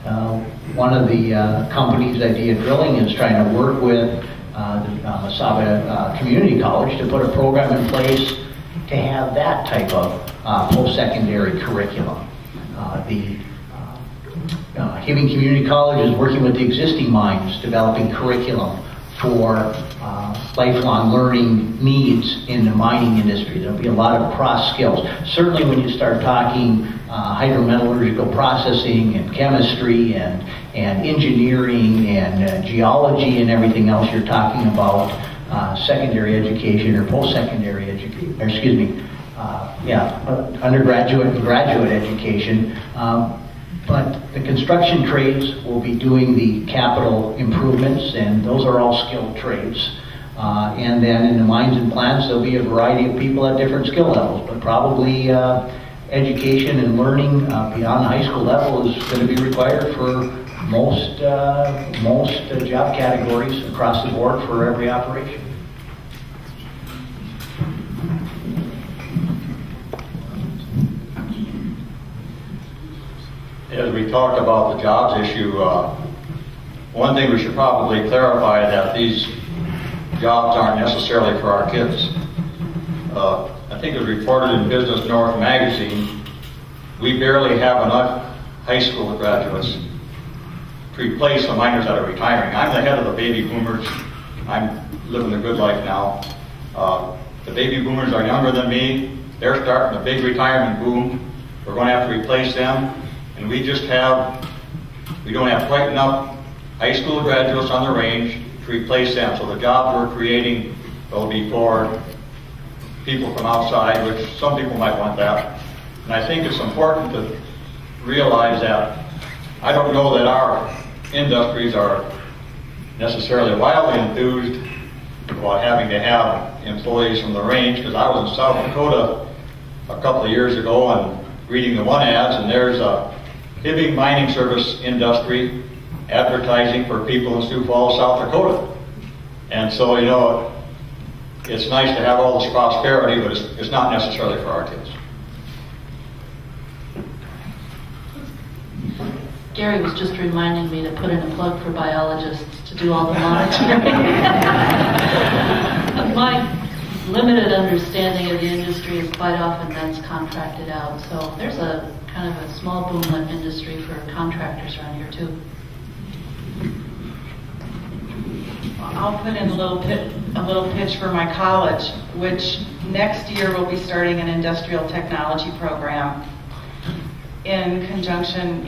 one of the companies, Idea Drilling, is trying to work with the Mesaba Community College to put a program in place to have that type of post-secondary curriculum. The Hibbing Community College is working with the existing mines, developing curriculum for lifelong learning needs in the mining industry. There'll be a lot of cross skills. Certainly when you start talking hydrometallurgical processing and chemistry and engineering and geology and everything else, you're talking about secondary education or post-secondary education, undergraduate and graduate education. But the construction trades will be doing the capital improvements, and those are all skilled trades. And then in the mines and plants, there'll be a variety of people at different skill levels, but probably education and learning beyond the high school level is going to be required for most job categories across the board for every operation. As we talked about the jobs issue, one thing we should probably clarify that these jobs aren't necessarily for our kids. I think it was reported in Business North magazine, we barely have enough high school graduates to replace the miners that are retiring. I'm the head of the baby boomers. I'm living a good life now. The baby boomers are younger than me. They're starting a big retirement boom. We're going to have to replace them. And we don't have quite enough high school graduates on the range to replace them. So the jobs we're creating will be for people from outside, which some people might want that. And I think it's important to realize that I don't know that our industries are necessarily wildly enthused about having to have employees from the range, because I was in South Dakota a couple of years ago and reading the one ads, and there's a Hibbing mining service industry advertising for people in Sioux Falls, South Dakota. And so, you know, it's nice to have all this prosperity, but it's not necessarily for our kids. Gary was just reminding me to put in a plug for biologists to do all the monitoring. My limited understanding of the industry is quite often that's contracted out. So there's a kind of a small boomlet industry for contractors around here too. I'll put in a little pitch for my college, which next year will be starting an industrial technology program in conjunction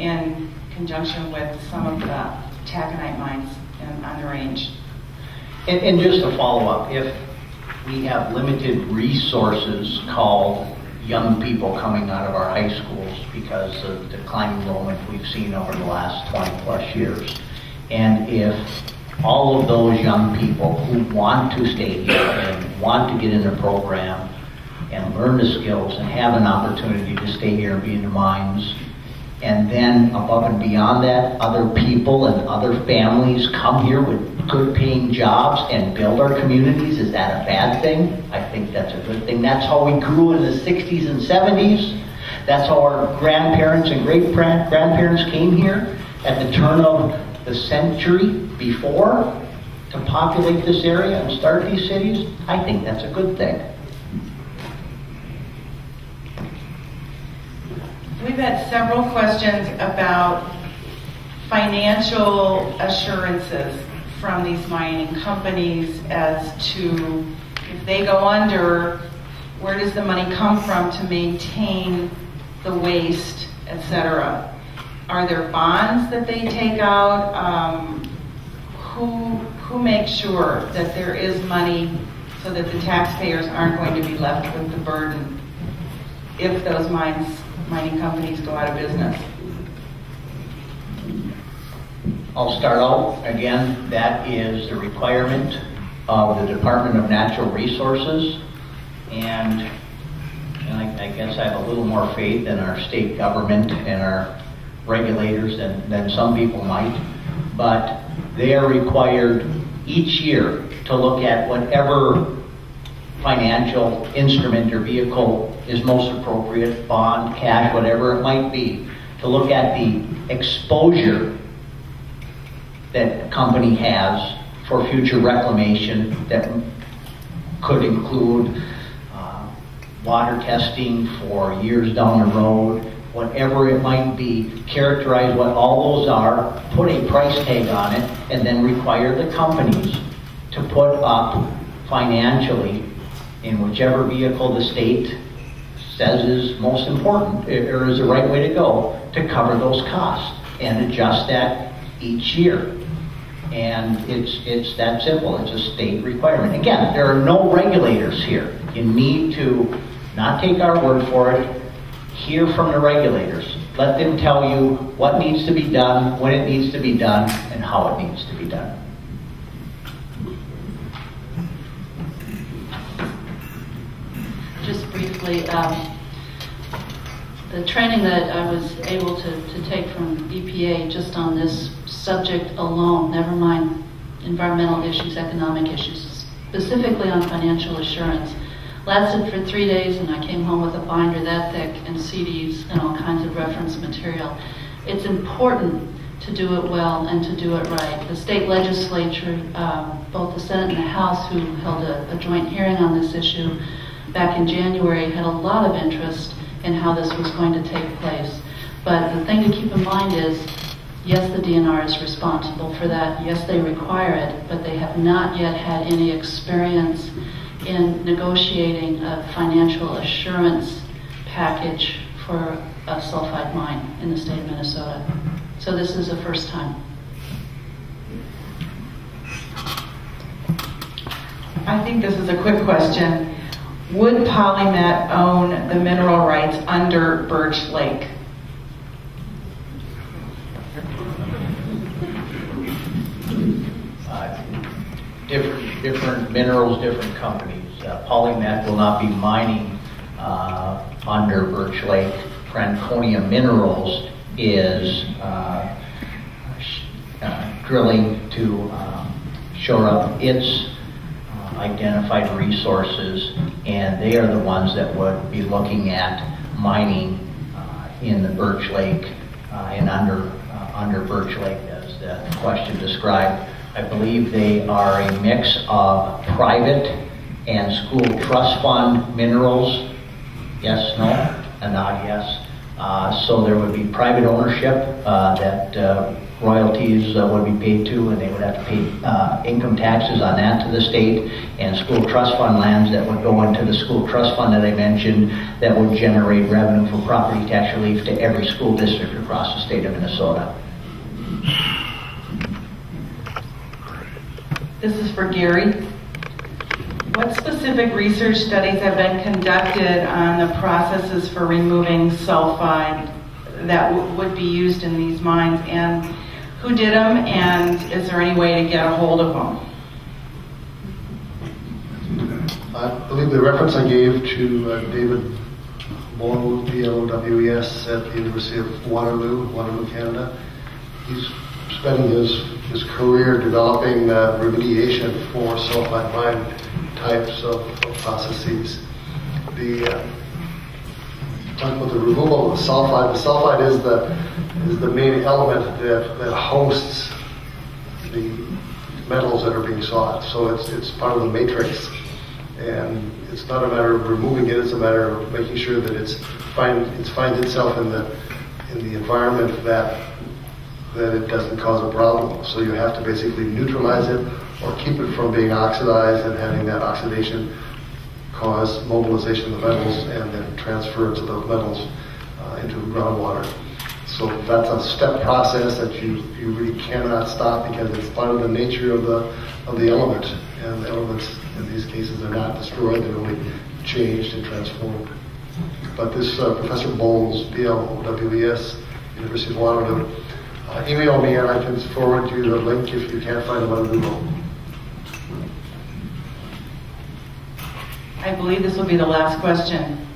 with some of the taconite mines on the range. And just to follow up, if we have limited resources called young people coming out of our high schools because of the declining enrollment we've seen over the last 20 plus years, and if all of those young people who want to stay here and want to get in the program and learn the skills and have an opportunity to stay here and be in the mines, and then above and beyond that, other people and other families come here with good paying jobs and build our communities, is that a bad thing? I think that's a good thing. That's how we grew in the 60s and 70s. That's how our grandparents and great-grandparents came here at the turn of the century before to populate this area and start these cities. I think that's a good thing. We've had several questions about financial assurances from these mining companies as to if they go under, where does the money come from to maintain the waste, etc. Are there bonds that they take out? Who makes sure that there is money so that the taxpayers aren't going to be left with the burden if those mining companies go out of business? I'll start out again. That is the requirement of the Department of Natural Resources, and I guess I have a little more faith in our state government and our regulators than some people might, but they are required each year to look at whatever financial instrument or vehicle is most appropriate, bond, cash, whatever it might be, to look at the exposure that a company has for future reclamation that could include water testing for years down the road, whatever it might be, characterize what all those are, put a price tag on it, and then require the companies to put up financially in whichever vehicle the state says is most important or is the right way to go to cover those costs and adjust that each year. And it's that simple. It's a state requirement. Again, there are no regulators here. You need to not take our word for it. Hear from the regulators. Let them tell you what needs to be done, when it needs to be done, and how it needs to be done. Just briefly, the training that I was able to take from EPA just on this subject alone, never mind environmental issues, economic issues, specifically on financial assurance, lasted for 3 days, and I came home with a binder that thick and CDs and all kinds of reference material. It's important to do it well and to do it right. The state legislature, both the Senate and the House, who held a joint hearing on this issue back in January, had a lot of interest in how this was going to take place. But the thing to keep in mind is, yes, the DNR is responsible for that. Yes, they require it, but they have not yet had any experience in negotiating a financial assurance package for a sulfide mine in the state of Minnesota. So this is the first time. I think this is a quick question. Would PolyMet own the mineral rights under Birch Lake? Different minerals, different companies. PolyMet will not be mining under Birch Lake. Franconia Minerals is drilling to shore up its identified resources, and they are the ones that would be looking at mining in the Birch Lake and under Birch Lake, as the question described. I believe they are a mix of private and school trust fund minerals. Yes, no? A nod, yes. So there would be private ownership that royalties would be paid to, and they would have to pay income taxes on that to the state, and school trust fund lands that would go into the school trust fund that I mentioned that would generate revenue for property tax relief to every school district across the state of Minnesota. This is for Gary. What specific research studies have been conducted on the processes for removing sulfide that would be used in these mines, and who did them, and is there any way to get a hold of them? I believe the reference I gave to David Bowen, B-L-O-W-E-S, at the University of Waterloo, Canada. He's spending his career developing remediation for sulfide mine types of processes. Talking about the removal of the sulfide is the main element that hosts the metals that are being sought. So it's part of the matrix, and it's not a matter of removing it. It's a matter of making sure that it finds itself in the environment that it doesn't cause a problem. So you have to basically neutralize it or keep it from being oxidized and having that oxidation cause mobilization of the metals and then transference of those metals into groundwater. So that's a step process that you really cannot stop because it's part of the nature of the element. And the elements in these cases are not destroyed, they're only changed and transformed. But this Professor Bowles, B-L-O-W-E-S, University of Waterloo, email me and I can forward you the link if you can't find them on Google. I believe this will be the last question.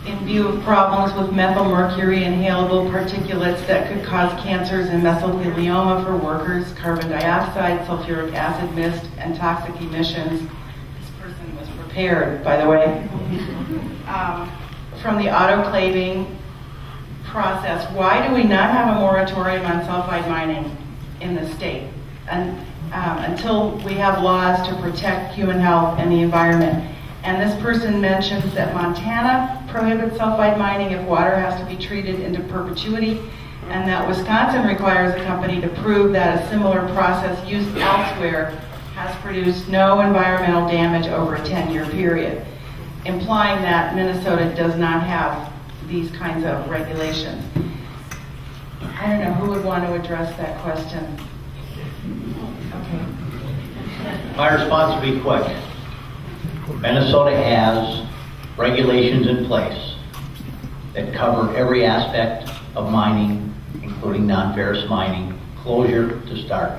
In view of problems with methylmercury inhalable particulates that could cause cancers and mesothelioma for workers, carbon dioxide, sulfuric acid mist, and toxic emissions, this person was prepared, by the way, from the autoclaving process, why do we not have a moratorium on sulfide mining in the state until we have laws to protect human health and the environment? And this person mentions that Montana prohibits sulfide mining if water has to be treated into perpetuity, and that Wisconsin requires a company to prove that a similar process used elsewhere has produced no environmental damage over a 10-year period, implying that Minnesota does not have these kinds of regulations. I don't know, who would want to address that question? Okay. My response will be quick. Minnesota has regulations in place that cover every aspect of mining, including non-ferrous mining, closure to start.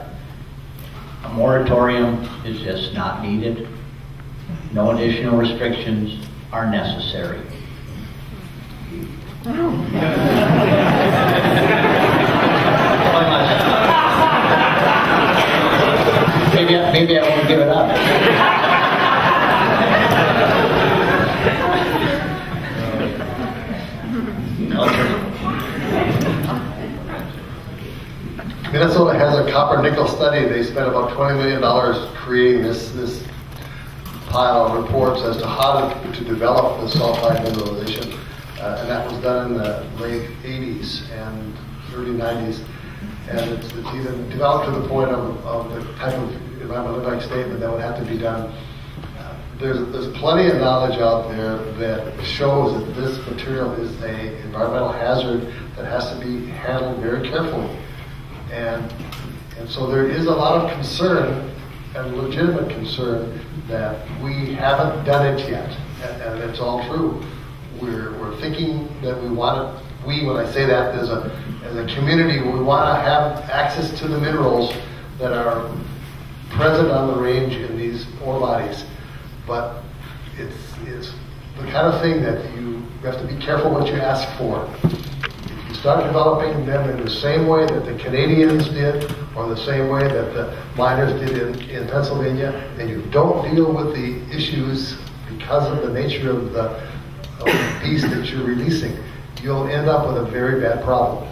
A moratorium is just not needed. No additional restrictions are necessary. Maybe I won't give it up. Minnesota has a copper nickel study. They spent about $20 million creating this pile of reports as to how to develop the sulfide mineralization. And that was done in the late 80s and early 90s. And it's even developed to the point of the type of environmental impact statement that would have to be done. There's plenty of knowledge out there that shows that this material is an environmental hazard that has to be handled very carefully. And so there is a lot of concern, and legitimate concern, that we haven't done it yet. And it's all true. We're thinking that we want to, when I say that, as a community, we want to have access to the minerals that are present on the range in these ore bodies. But it's the kind of thing that you have to be careful what you ask for. If you start developing them in the same way that the Canadians did, or the same way that the miners did in Pennsylvania, and you don't deal with the issues because of the nature of the piece that you're releasing, you'll end up with a very bad problem.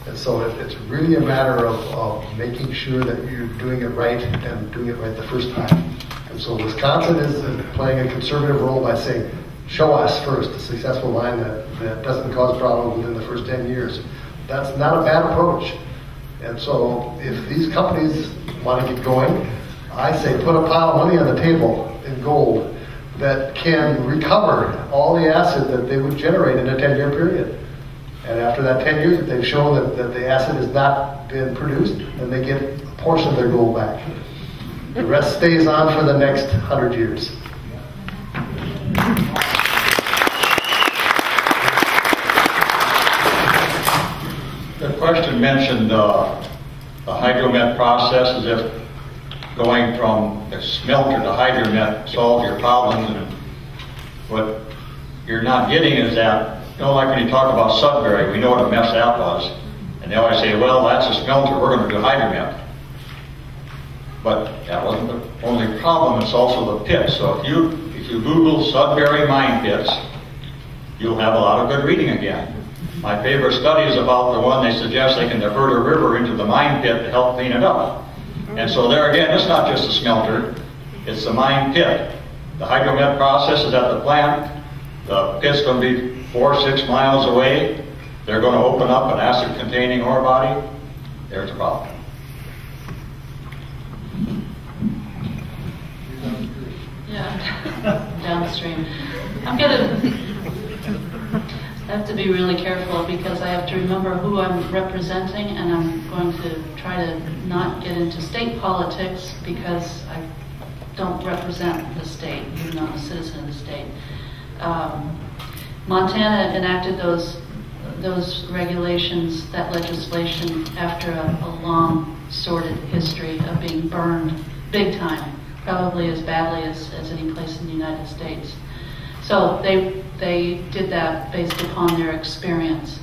And so it's really a matter of making sure that you're doing it right and doing it right the first time. And so Wisconsin is playing a conservative role by saying, show us first a successful mine that doesn't cause problems within the first 10 years. That's not a bad approach. And so if these companies want to get going, I say put a pile of money on the table in gold that can recover all the acid that they would generate in a 10-year period. And after that 10 years, if they've shown that the acid has not been produced, then they get a portion of their gold back. The rest stays on for the next 100 years. The question mentioned the hydromet process as if going from the smelter to hydromet solves your problems. And what you're not getting is that, like when you talk about Sudbury, we know what a mess that was. And they always say, well, that's a smelter, we're going to do hydromet. But that wasn't the only problem, it's also the pits. So if you Google Sudbury mine pits, you'll have a lot of good reading again. My favorite study is about the one they suggest they can divert a river into the mine pit to help clean it up. And so there again, it's not just a smelter, it's the mine pit. The hydromet process is at the plant. The pit's going to be 4 or 6 miles away. They're going to open up an acid-containing ore body. There's a problem. Yeah, downstream. I have to be really careful because I have to remember who I'm representing, and I'm going to try to not get into state politics because I don't represent the state, even though I'm a citizen of the state. Montana enacted those regulations, that legislation, after a long, sordid history of being burned big time, probably as badly as any place in the United States. So they did that based upon their experience.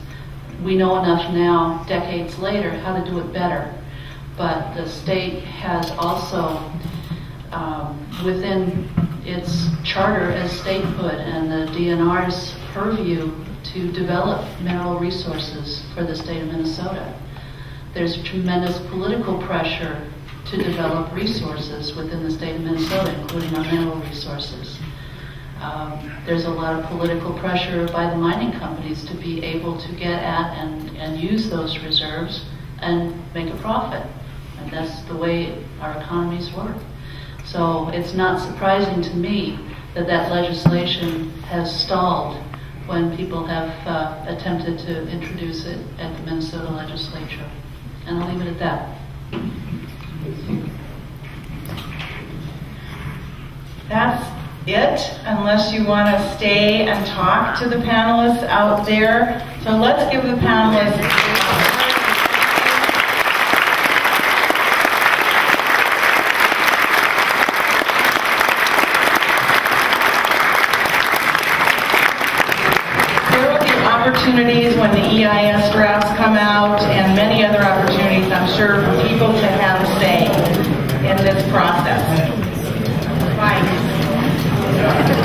We know enough now, decades later, how to do it better. But the state has also, within its charter as statehood and the DNR's purview to develop mineral resources for the state of Minnesota. There's tremendous political pressure to develop resources within the state of Minnesota, including our mineral resources. There's a lot of political pressure by the mining companies to be able to get at and use those reserves and make a profit. And that's the way our economies work. So it's not surprising to me that that legislation has stalled when people have attempted to introduce it at the Minnesota legislature. And I'll leave it at that. That's it, unless you want to stay and talk to the panelists out there. So let's give the panelists... opportunities when the EIS drafts come out, and many other opportunities, I'm sure, for people to have a say in this process. Bye.